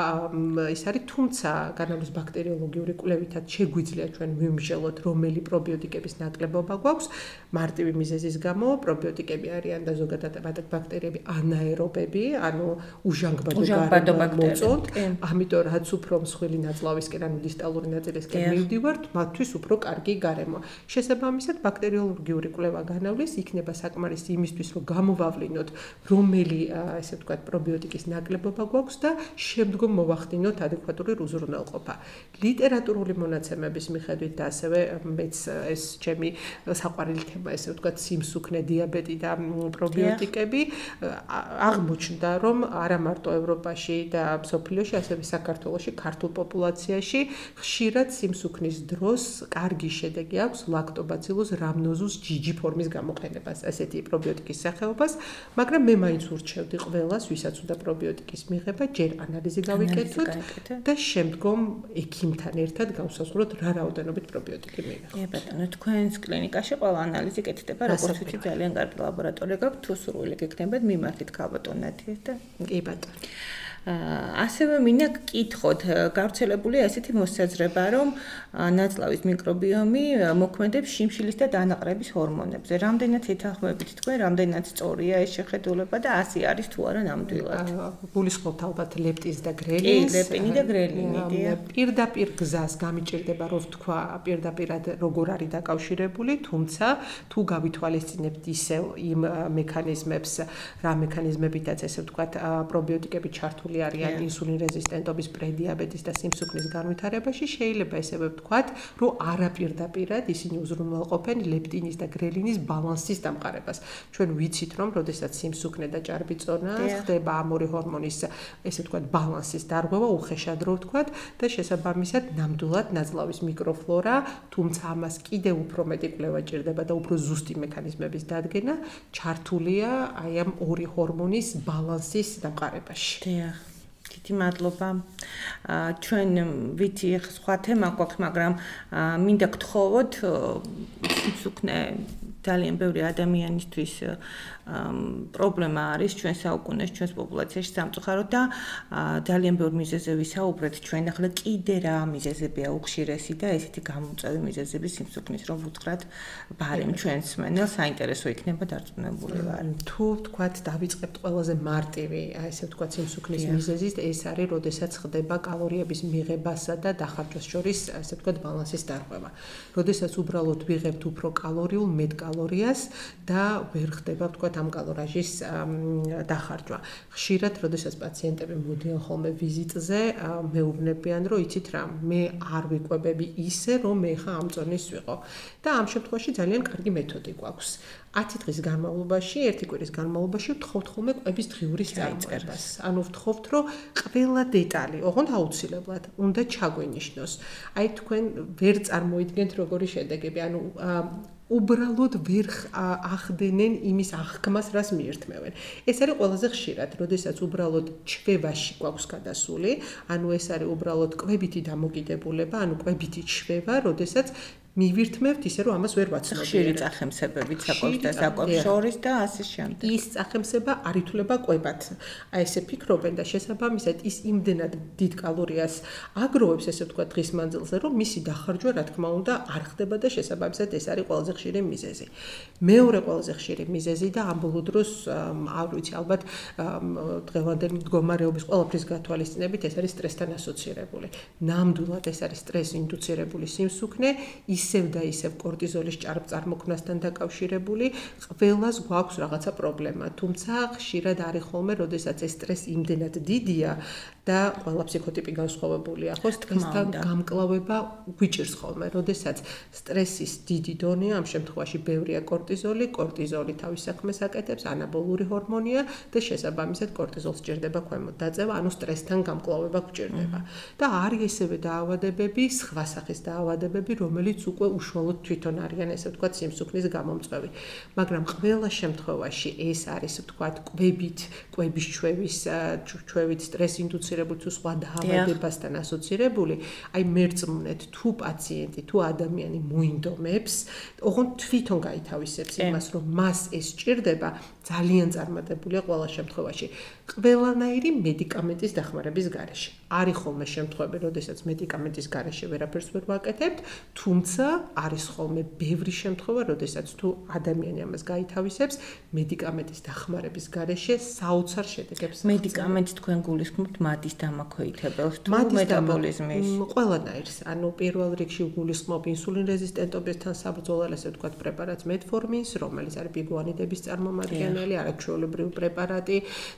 ის არის, თუმცა განავლის ბაქტერიოლოგიური კვლევითაც შეგვიძლია ჩვენ ვიმსჯელოთ, რომელი პრობიოტიკების ნაკლებობა გვაქვს. მარტივი მიზეზის გამო პრობიოტიკები არიან და ზოგადად ბაქტერიები ანაერობები, ანუ უჟანგბადო მოწონთ, ამიტომ რაც უფრო მსხვილი ნაწლავისკენ, ანუ დისტალური ნაწილისკენ მივდივართ, მათთვის უფრო კარგი გარემო. შესაბამისად, ბაქტერიოლოგიური კვლევა განავლის იქნება საკმარისი იმისთვის, რომ გამოვავლინოთ, რომელი ესე ვთქვათ პრობიოტიკის ნაკლებობა გვაქვს და შემდგომ მოვახდინოთ ადეკვატური უზრუნველყოფა. ლიტერატურული მონაცემების მიხედვით და ასევე მეც ეს ჩემი საყვარელი თემა ესე ვთქვათ სიმსუქნე, დიაბეტი და პრობიოტიკები აღმოჩნდა, რომ არა მარტო ევროპაში და მსოფლიოში, ასევე საქართველოში, ქართულ პოპულაციაში ხშირად სიმსუქნის დროს კარგი შედეგი აქვს ლაქტობაცილუს რამნოზუს ჯიჯი ფორმის გამოყენებას, ესეთი პრობიოტიკის სახეობას, მაგრამ მე მაინც ურჩევდი ყველას, ვისაც უნდა პრობიოტიკის მიღება, ჯერ ანალიზი გავიკეთოთ და შემდგომ ექიმთან ერთად გავსაზღვროთ რა რაოდენობით პრობიოტიკი მივიღოთ. კი ბატონო, თქვენს კლინიკაში ყველა ანალიზი კეთდება, როგორც ვიცი, ძალიან კარგი ლაბორატორია გაქვთ, თუ სურვილი გექნებათ, მიმართით ქალბატონეთით და კი ბატონო. ასევე მინდა გკითხოთ, გავრცელებულია ესეთი მოსაზრება, რომ ნაწლავის მიკრობიომი მოქმედებს შიმშილის და დანაყრების ჰორმონებზე. რამდენად ეთანხმებით თქვენ, რამდენად სწორია ეს შეხედულება და ასე არის თუ არა ნამდვილად? გულისხმობთ ალბათ ლეპტინს და გრელინს. ლეპტინი და გრელინი, დიახ. პირდაპირ გზას გამიჭირდება, რომ ვთქვა, პირდაპირად როგორ არის დაკავშირებული, თუმცა თუ გავითვალისწინებთ ისევ იმ მექანიზმებს, რა მექანიზმებითაც ესე ვთქვათ, პრობიოტიკები ჩართული არიან ინსულინ რეზისტენტობის, პრედიაბეტის და სიმსუქნის განვითარებაში, შეიძლება ესევე ვთქვათ, რომ არაპირდაპირად ისინი უზრუნველყოფენ ლეპტინის და გრელინის ბალანსის დამყარებას. ჩვენ ვიცით, რომ როდესაც სიმსუქნე და ჭარბიწონა ხდება ამ ორი ჰორმონის, ესე ვთქვათ, ბალანსის დარღვევა, უხეშად რო ვთქვათ და შესაბამისად ნამდვილად ნაწლავის მიკროფლორა, თუმცა ამას კიდევ უფრო მეტი კვლევა ჭირდება და უფრო ზუსტი მექანიზმების დადგენა, ჩართულია აი ამ ორი ჰორმონის ბალანსის დამყარებაში. დიახ. დიდი მადლობა. ჩვენ ვიცი სხვა თემა გვაქვს, მაგრამ მინდა გთხოვოთ სიმსუქნე ძალიან ბევრი ადამიანისთვის პრობლემა არის ჩვენ საუკუნეში, ჩვენს პოპულაციაში სამწუხაროდ და ძალიან ბევრ მიზეზზე ვისაუბრეთ. ჩვენ ახლა კიდე რა მიზეზებია უხშირესი და ესეთი გამომწვევი მიზეზები სიმსუქნის, რომ ვუთხრათ ბარემ ჩვენს მენელს საინტერესო იქნება დარწმუნებული ვარ. თუ ვთქვათ, დავიწყებთ ყველაზე მარტივი, აი ესე ვთქვათ, სიმსუქნის მიზეზი, ეს არის, როდესაც ხდება კალორიების მიღებასა და დახარჯვას შორის, ასე ვთქვათ, ბალანსის დარღვევა. როდესაც უბრალოდ ვიღებთ უფრო კალორიულ, მეტ კალორიას და ვერ ხდება, ვთქვათ, ამ კალორაჟის დახარჯვა. ხშირად, როდესაც პაციენტები მოდიან ხოლმე ვიზიტზე, მეუბნებიან, რომ იცით რა, მე არ ვიკვებები ისე, რომ მე ხა ამ წონის ვიყო. და ამ შემთხვევაში ძალიან კარგი მეთოდი გვაქვს. 10 დღის განმავლობაში, 1 კვირის განმავლობაში ვთხოვთ ხოლმე კვების დღიური წარწერას. ანუ ვთხოვთ, რომ ყველა დეტალი, ოღონდ აუცილებლად უნდა ჩაგვენიშნოს. აი თქვენ ვერ წარმოიდგენთ როგორი შედეგები, ანუ უბრალოდ ვერ ახდენენ იმის აღქმას, რას მიერთმევენ. ეს არის ყველაზე ხშირად, როდესაც უბრალოდ ჩვევაში გვაქვს გადასული, ანუ ეს არის უბრალოდ კვებითი დამოკიდებულება, ანუ კვებითი ჩვევა, როდესაც მივირთმევთ ისე, რომ ამას ვერ ვაცნობიერებთ. ხშირი წახემსებებით საკვებს და საკვებს შორის და ასე შემდეგ. ის წახემსება არ ითვლება კვებად. აი ესე ფიქრობენ და შესაბამისად ის იმდენად დიდ კალორიას აგროვებს, ესე ვთქვათ, დღის მანძილზე, რომ მისი დახარჯვა, რა თქმა უნდა, არ ხდება და შესაბამისად ეს არის ყველაზე ხშირი მიზეზი. მეორე ყველაზე ხშირი მიზეზი და ამ ბოლო დროს არ ვიცი, ალბათ დღევანდელი მდგომარეობის ყველაფრის გათვალისწინებით ეს არის სტრესთან ასოცირებული. ნამდვილად ეს არის სტრესს ინდუცირებული სიმსუქნე, ისევ და ისევ კორტიზოლის ჭარბწარმოქმნასთან დაკავშირებული, ყველას გვაქვს რაღაცა პრობლემა, თუმცა ხშირად არის ხოლმე, როდესაც ეს სტრესი იმდენად დიდია და ყველა ფსიქოტიპი განსხვავებულია, ხო, სტრესთან გამკლავება გვიჭირს ხოლმე, როდესაც სტრესის დიდი დონეა, ამ შემთხვევაში ბევრია კორტიზოლი, კორტიზოლი თავის საქმეს აკეთებს, ანაბოლური ჰორმონია და შესაბამისად კორტიზოლს ჭირდება ქვემოთ დაწევა, ანუ სტრესთან გამკლავება გვჭირდება. და არის ესევე დაავადებები, სხვა სახის დაავადებები, რომელიც უკვე უშუალოდ თვითონ არიან, ესე ვთქვათ, სიმსუქნის გამომწვევი. მაგრამ ყველა შემთხვევაში ეს არის, ვთქვათ, კვების ჩვევით სტრეს ინდუცირებული თუ სხვა დაავადებასთან ასოცირებული, აი მერწმუნეთ, თუ პაციენტი, თუ ადამიანი მოინდომებს, ოღონდ თვითონ გაითავისებს იმას, რომ მას ეს ჭირდება, ძალიან წარმატებულია ყველა შემთხვევაში. ყველანაირი მედიკამენტის დახმარების გარეშე. არის ხოლმე შემთხვევები, როდესაც მედიკამენტის გარეშე ვერაფერს ვერ ვაკეთებთ, თუმცა არის ხოლმე ბევრი შემთხვევა, როდესაც თუ ადამიანი ამას გაითავისებს, მედიკამენტის დახმარების გარეშე საოცარ შედეგებს. მედიკამენტს თქვენ გულისხმობთ მადის დამაქვეითებელს თუ მეტაბოლიზმის? ყველანაირს. ანუ პირველ რიგში გულისხმობ ინსულინ რეზისტენტობასთან საბრძოლო, ესე ვთქვათ, პრეპარატს მეტფორმინს, რომელიც არის ბიგუანიდების წარმომადგენელი, არაჩვეულებრივი პრეპარატი,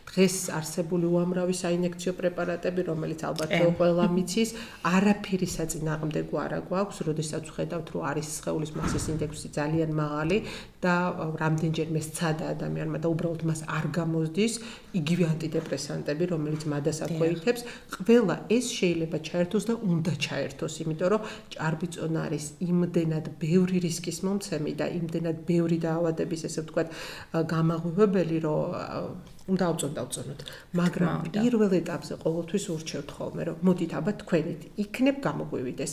დღეს არსებული უამრავი საინექციო პრეპარატები, რომელიც ალბათ ყველა მიცის, არაფერი საწინააღმდეგო არ გვაქვს, როდესაც ვხედავთ, რომ არის სხეულის მასის ინდექსი ძალიან მაღალი და რამდენჯერმე სცადა ადამიანმა და უბრალოდ მას არ გამოსდის, იგივე ანტიდეპრესანტები, რომელიც მადას აქვეითებს, ყველა ეს შეიძლება ჩაერთოს და უნდა ჩაერთოს, იმიტომ რომ ჭარბიწონა არის იმდენად ბევრი რისკის მომცემი და იმდენად ბევრი დაავადების, ესე ვთქვათ, გამაღვივებელი, რომ უნდა ავწონოთ. მაგრამ პირველ ეტაპზე ყოველთვის ურჩევთ ხოლმე, რომ მოდით აბა თქვენით იქნებ გამოგვივიდეს.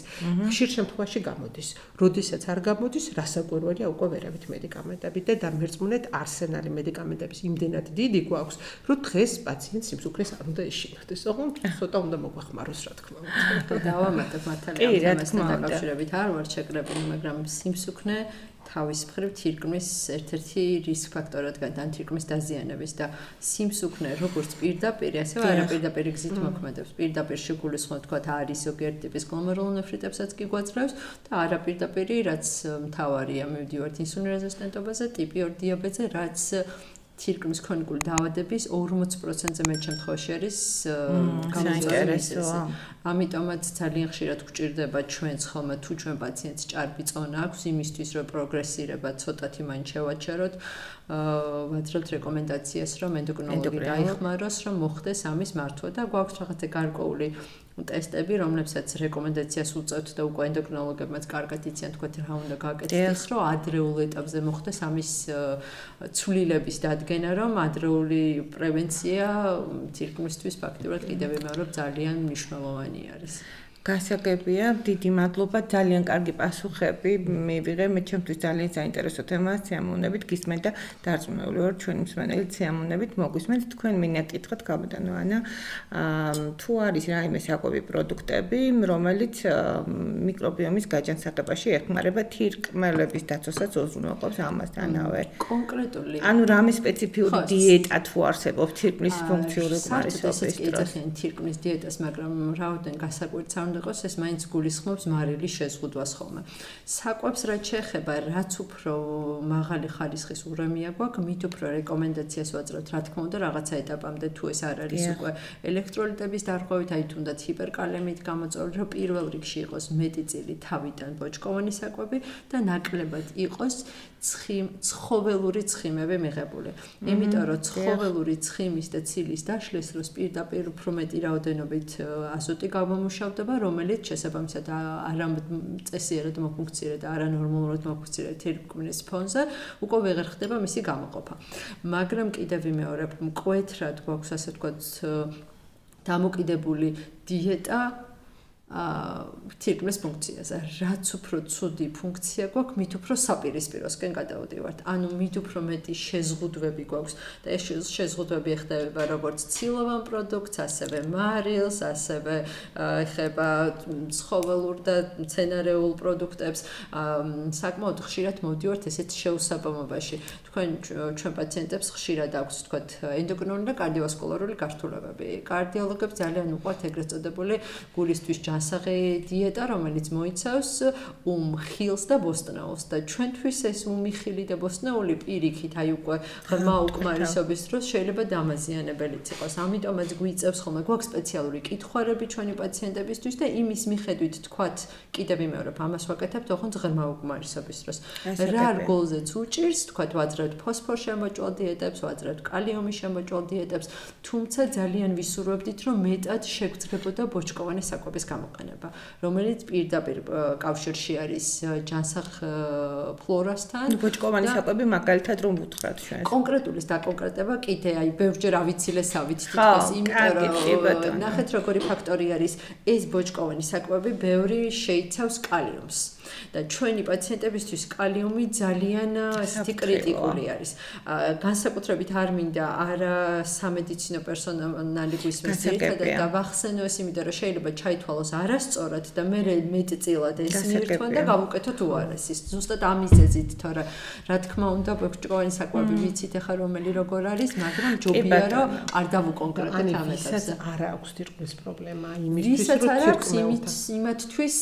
ხშირ შემთხვევაში გამოდის. გამოდის. როდესაც არ გამოდის, რასაკვირველია უკვე ვერავით მედიკამენტები და დამერწმუნეთ არსენალი მედიკამენტების იმდენად დიდი გვაქვს, რომ დღეს პაციენტს სიმსუქნეს არ უნდა ეშინოდეს. ოღონდ ცოტა უნდა მოგვეხმაროს რა თქმა უნდა. დავამატებ მართალია ამასთან დაკავშირებით არ ვარ შეკრებილი, მაგრამ სიმსუქნე თავის მხრივ თირკმლის ერთ-ერთი რისკ ფაქტორად გადა თირკმლის დაზიანების და სიმსუქნე როგორც პირდაპირ, ასევე არაპირდაპირ გზით მოქმედებს. პირდაპირ შეგულისხმოთ თქვა არის ზოგიერთი ტიპის გლომერულონეფრიტებსაც კი გვაძლევს და არაპირდაპირი, რაც მთავარია, მივდივართ ინსულინ რეზისტენტობაზე, ტიპი 2 დიაბეტზე, რაც თირკმლის ქრონიკული დაავადების 40%-ზე მეტ შემთხვევაში არის გამოწვეული. ამიტომაც ძალიან ხშირად გვჭირდება ჩვენს ხოლმე თუ ჩვენ პაციენტს ჭარბი წონა აქვს იმისთვის რომ პროგრესირება ცოტათი მაინც შევაჩეროთ ვაძლევთ რეკომენდაციას რომ ენდოკრინოლოგი დაიხმაროს რომ მოხდეს ამის მართვა და გვაქვს რაღაცა გარკვეული ტესტები რომლებსაც რეკომენდაციას უწევთ და უკვე ენდოკრინოლოგებმაც კარგად იციან თქვა რა უნდა გააკეთდეს რომ ადრეულ ეტაპზე მოხდეს ამის ცვლილების დადგენა რომ ადრეული პრევენცია თირკმლისთვის ფაქტიურად კიდევ ვიმეორებ ძალიან მნიშვნელოვანი არის. გასაგებია, დიდი მადლობა, ძალიან კარგი პასუხები მივიღე, მე ჩემთვის ძალიან საინტერესო თემაა სიამოვნებით გისმენთ და დარწმუნებული ვარ ჩვენი მსმენელიც სიამოვნებით მოგისმენთ თქვენ მინათ კითხოთ გაბატონო ანა, თუ არის რაიმე საკვები პროდუქტები, რომელიც მიკრობიომის გაჯანსაღებაში ეხმარება თირკმელების დაცვასაც უზრუნველყოფს ამასთანავე. კონკრეტული. ანუ რამე სპეციფიური დიეტა თუ არსებობს თირკმლის ფუნქციური ხმარისობის დროს. თირკმლის დიეტას, მაგრამ რაოდენ გასაკვირიც არ იყოს ეს მაინც გულისხმობს მარილის შეზღუდვას ხოლმე. საკვებს რაც შეეხება, რაც უფრო მაღალი ხარისხის ურემია გვაქვს, მით უფრო რეკომენდაციას ვაძლევთ, რა თქმა უნდა, რაღაცა ეტაპამდე თუ ეს არ არის უკვე ელექტროლიტების დარღვევით, აი თუნდაც ჰიპერკალემიით გამოწვეული, რომ პირველ რიგში იყოს მეტი წილი თავიდან ბოჭკოვანი საკვები და ნაკლებად იყოს ცხოველური ცხიმები მიღებული. იმიტომ რომ ცხოველური ცხიმის და ცილის დაშლის დროს პირდაპირ უფრო მეტი რაოდენობით აზოტი გამომუშავდება, რომელიც შესაბამისად არა წესიერად მოფუნქცირება და არა ნორმალურად მოფუნქცირება თირკმლის ფონზე, უკვე ვეღარ ხდება მისი გამოყოფა. მაგრამ კიდევ ვიმეორებ, მკვეთრად გვაქვს ასე ვთქვათ დამოკიდებული დიეტა თირკმლის ფუნქციაზე. რაც უფრო ცუდი ფუნქცია გვაქვს, მით უფრო საპირისპიროსკენ გადავდივართ. ანუ მით უფრო მეტი შეზღუდვები გვაქვს და ეს შეზღუდვები ეხება როგორც ცილოვან პროდუქტს, ასევე მარილს, ასევე ეხება ცხოველურ და მცენარეულ პროდუქტებს. საკმაოდ ხშირად მოვდივართ ესეთ შეუსაბამობაში. ჩვენ პაციენტებს ხშირად აქვს თქვათ ენდოკრინული და კარდიოვასკულარული გართულებები. კარდიოლოგებს ძალიან უყვართ ეგრეთ წოდებული გულისთვის ასაღე დიეტა, რომელიც მოიცავს ხილს და ბოსტნეულს და ჩვენთვის ეს ხილი და ბოსტნეული პირიქით, აი უკვე ღრმა უკმარისობის დროს შეიძლება დამაზიანებელიც იყოს. ამიტომაც გვიწევს ხოლმე გვაქვს სპეციალური კითხვარები ჩვენი პაციენტებისთვის და იმის მიხედვით თქვათ, კიდევ ვიმეორებ, ამას ვაკეთებთ ოღონდ ღრმა უკმარისობის დროს. რა რგოლზეც უჭირს, თქვათ ვაძლევთ ფოსფორ შემოჭვალ დიეტებს, ვაძლევთ კალიუმის შემოჭვალ დიეტებს, თუმცა ძალიან ვისურვებდით, რომ მეტად შეგვძლებოდა ბოჭკოვანი საკვების გამოყენება, რომელიც პირდაპირ კავშირში არის ჯანსაღ ფლორასთან. ბოჭკოვანი საკვები მაგალითად რომ ვუთხრათ ჩვენ. კონკრეტულის დაკონკრეტება კიდე აი ბევრჯერ ავიცილესავით თითქოს, იმიტომ რომ ნახეთ როგორი ფაქტორი არის ეს ბოჭკოვანი საკვები ბევრი შეიცავს კალიუმს. და ჩვენი პაციენტებისთვის კალიუმი ძალიან ასეთი კრიტიკული არის. განსაკუთრებით არ მინდა არა სამედიცინო პერსონალი გვისმის ერთადად და ვახსენო ეს, იმიტომ რომ შეიძლება ჩაითვალოს არასწორად და მე მეტწილად ეს მიირთვან და გავუკეთოთ უარესის. ზუსტად ამის ზეზით, თორე რა თქმა უნდა ბოჭკოვანი საკვები ვიცით ახლა რომელი როგორ არის, მაგრამ ჯობია რომ არ დავუკონკრეტოთ ამ ეტაპზე. ვისაც არ აქვს თირკმლის პრობლემა, იმისთვის რომ იმათთვის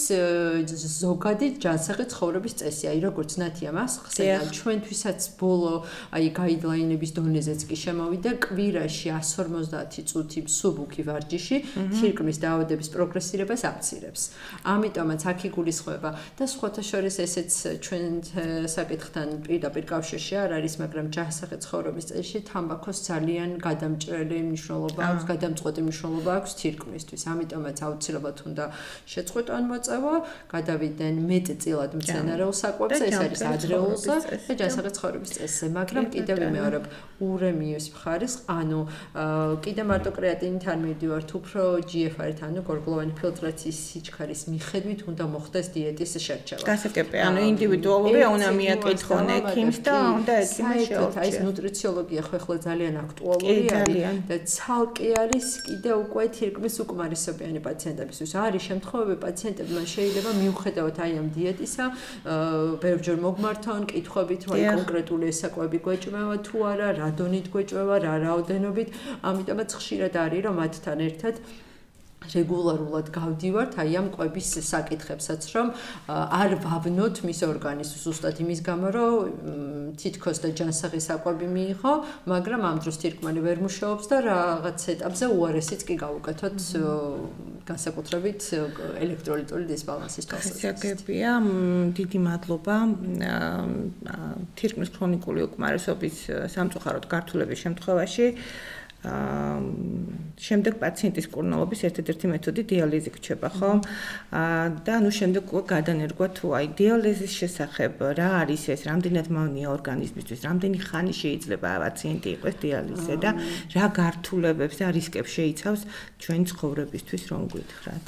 ზოგადი ჯანსაღი ცხოვრების წესი, აი როგორც ნათია მას ხსენა, ჩვენთვისაც ბოლო აი გაიდლაინების დონეზეც კი შემოვიდა კვირაში 150 წუთი მსუბუქი ვარჯიში თირკმლის დაავადების პროგრესირებას აფცირებს. ამიტომაც აქ იგულისხმება და სხვათა შორის ესეც ჩვენ საკითხთან პირდაპირ კავშირში არ არის, მაგრამ ჯანსაღი ცხოვრების წესში თამბაქოს ძალიან გადამჭრელი მნიშვნელობა აქვს, გადამწყვეტი მნიშვნელობა აქვს თირკმლისთვის. ამიტომაც აუცილებლად უნდა შეწყვეტონ მოწევა, გადავიდნენ მეტწილად მცენარეულ საკვებზე, ეს არის ადრეულზე და ჯანსაღი ცხოვრების წესზე, მაგრამ კიდევ ვიმეორებ ურემიის მხარეს, ანუ კიდე მარტო კრეატინით არ მივდივართ, უფრო GFR-ით, ანუ გორგლოვანი ფილტრაციის სიჩქარის მიხედვით უნდა მოხდეს დიეტის შერჩევა. გასაგებია, ანუ ინდივიდუალურია უნდა მიაკითხონ ექიმს და უნდა ექიმი შეორჩიოს. ეს ნუტრიციოლოგია ხო ახლა ძალიან აქტუალური არის და ცალკე არის კიდე უკვე თირკმის უკმარისობიანი პაციენტებისთვის. არის შემთხვევები პაციენტებმა შეიძლება მიუხედავად აი ამ დიეტისა, ბევრჯერ მოგმართონ კითხვებით, რომ აი კონკრეტული საკვები გვეჭმევა თუ არა, რა დონით გვეჭმევა, რა რაოდენობით, ამიტომაც ხშირად არის რომ მათთან ერთად რეგულარულად გავდივართ აი ამ კვების საკითხებსაც, რომ არ ვაბნოთ მის ორგანიზმს ზუსტად იმის გამო, რომ თითქოს და ჯანსაღი საკვები მიიღო, მაგრამ ამ დროს თირკმელი ვერ მუშაობს და რაღაც ეტაპზე უარესიც კი გავუკეთოთ განსაკუთრებით ელექტროლიტული დისბალანსის თვალსაზრისით. გასაგებია, დიდი მადლობა თირკმლის ქრონიკული უკმარისობის სამწუხაროდ გართულების შემთხვევაში. შემდეგ პაციენტის კურნალობის ერთ-ერთი მეთოდი დიალიზი გრჩება, ხო? და ანუ შემდეგ გადანერგვა თუ აი დიალიზის შესახებ რა არის ეს, რამდენად მავნეა ორგანიზმისთვის, რამდენი ხანი შეიძლება პაციენტი იყოს დიალიზზე და რა გართულებებს და რისკებს შეიცავს ჩვენ ცხოვრებისთვის, რომ გითხრათ.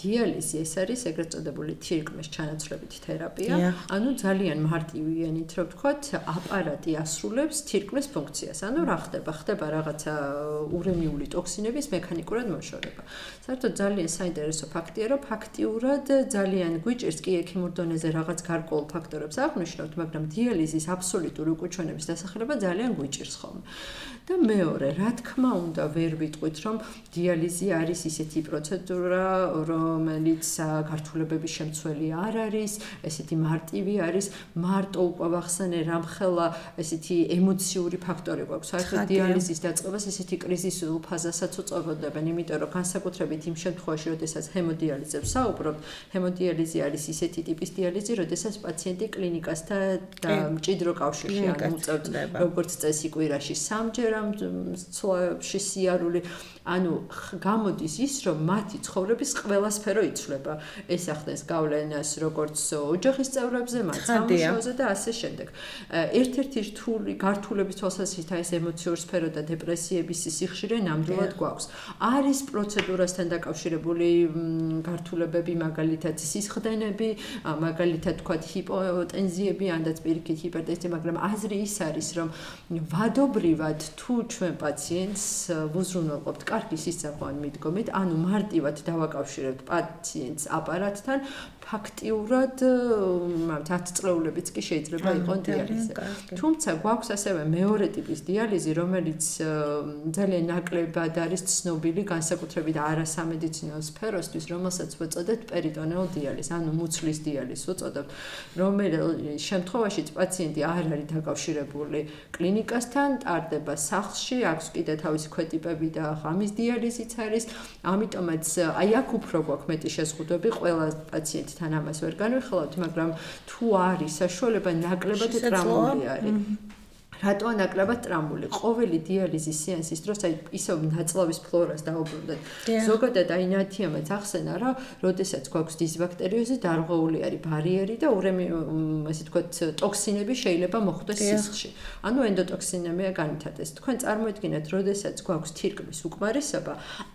დიალიზი ეს არის ეგრეთ წოდებული თირკმის ჩანაცვლებითი თერაპია, ანუ ძალიან მარტივი ენით რო ვთქვათ, აპარატი ასრულებს თირკმის ფუნქციას. ანუ რა ხდება? ხდება რაღაცა ურემიული ტოქსინების მექანიკურად მოშორება. საერთოდ ძალიან საინტერესო ფაქტია, რომ ფაქტიურად ძალიან გვიჭირს კი ექიმურ დონეზე რაღაც გარკვეულ ფაქტორებს აღნიშნოთ, მაგრამ დიალიზის აბსოლუტური უკუჩვენების დასახელება ძალიან გვიჭირს ხოლმე. და მეორე, რა თქმა უნდა, ვერ ვიტყვით, რომ დიალიზი არის ისეთი პროცედურა, რომელიც გართულებების შემცველი არ არის, ესეთი მარტივი არის, მარტო უკვე ვახსენე, რამხელა ესეთი ემოციური ფაქტორი გვაქვს. საერთოდ დიალიზის დაწყებას ესეთი კრიზისულ ფაზასაც უწოდებენ, იმიტომ რომ განსაკუთრებით იმ შემთხვევაში, როდესაც ჰემოდიალიზებს საუბრობთ, ჰემოდიალიზი არის ისეთი ტიპის დიალიზი, როდესაც პაციენტი კლინიკასთან მჭიდრო კავშირში უწევთ, როგორც წესი კვირაში 3 ჯერ ამ ცვლებში სიარული, ანუ გამოდის ის, რომ მათი ცხოვრების ყველა სფერო იცვლება. ეს ახდენს გავლენას როგორც ოჯახის წევრებზე, მათ სამუშაოზე და ასე შემდეგ. ერთ-ერთი რთული გართულების თვალსაზრისით ეს ემოციურ სფერო და დეპრესიების სიხშირე ნამდვილად გვაქვს. არის პროცედურასთან დაკავშირებული გართულებები, მაგალითად სისხდენები, მაგალითად თქვათ ჰიპოტენზიები, ანდაც პირიქით ჰიპერტენზია, მაგრამ აზრი ის არის, რომ ვადობრივად თუ ჩვენ პაციენტს ვუზრუნველყოფთ კარგი სისწრაფოვანი მიდგომით, ანუ მარტივად დავაკავშირებთ პაციენტს აპარატთან, ფაქტიურად 10 წლეულებიც კი შეიძლება იყოს დიალიზი. თუმცა გვაქვს ასევე მეორე ტიპის დიალიზი, რომელიც ძალიან ნაკლებად არის ცნობილი განსაკუთრებით არასამედიცინო სფეროსთვის, რომელსაც ვუწოდებთ პერიტონეულ დიალიზს, ანუ მუცლის დიალიზს ვუწოდებთ, რომელიც შემთხვევაშიც პაციენტი არ არის დაკავშირებული კლინიკასთან, ტარდება სახლში, აქვს კიდე თავისი ქვეტიპები და ღამის დიალიზიც არის, ამიტომაც აი აქ უფრო გვაქვს მეტი შეზღუდვები, ყველა პაციენტთან ამას ვერ განვიხილავთ, მაგრამ თუ არის საშუალება, ნაკლებად ტრამული არის. რატოა ნაკლებად ტრამული? ყოველი დიალიზის სეანსის დროს აი ისევ ნაწლავის ფლორას დაუბრუნდეთ. ზოგადად აი ნათიამაც ახსენა, რომ როდესაც გვაქვს დისბაქტერიოზი, დარღვეული არის ბარიერი და ესე თქვათ ტოქსინები შეიძლება მოხვდეს სისხლში. ანუ ენდოტოქსინემია განვითარდეს. თქვენ წარმოიდგინეთ, როდესაც გვაქვს თირკმის უკმარისობა,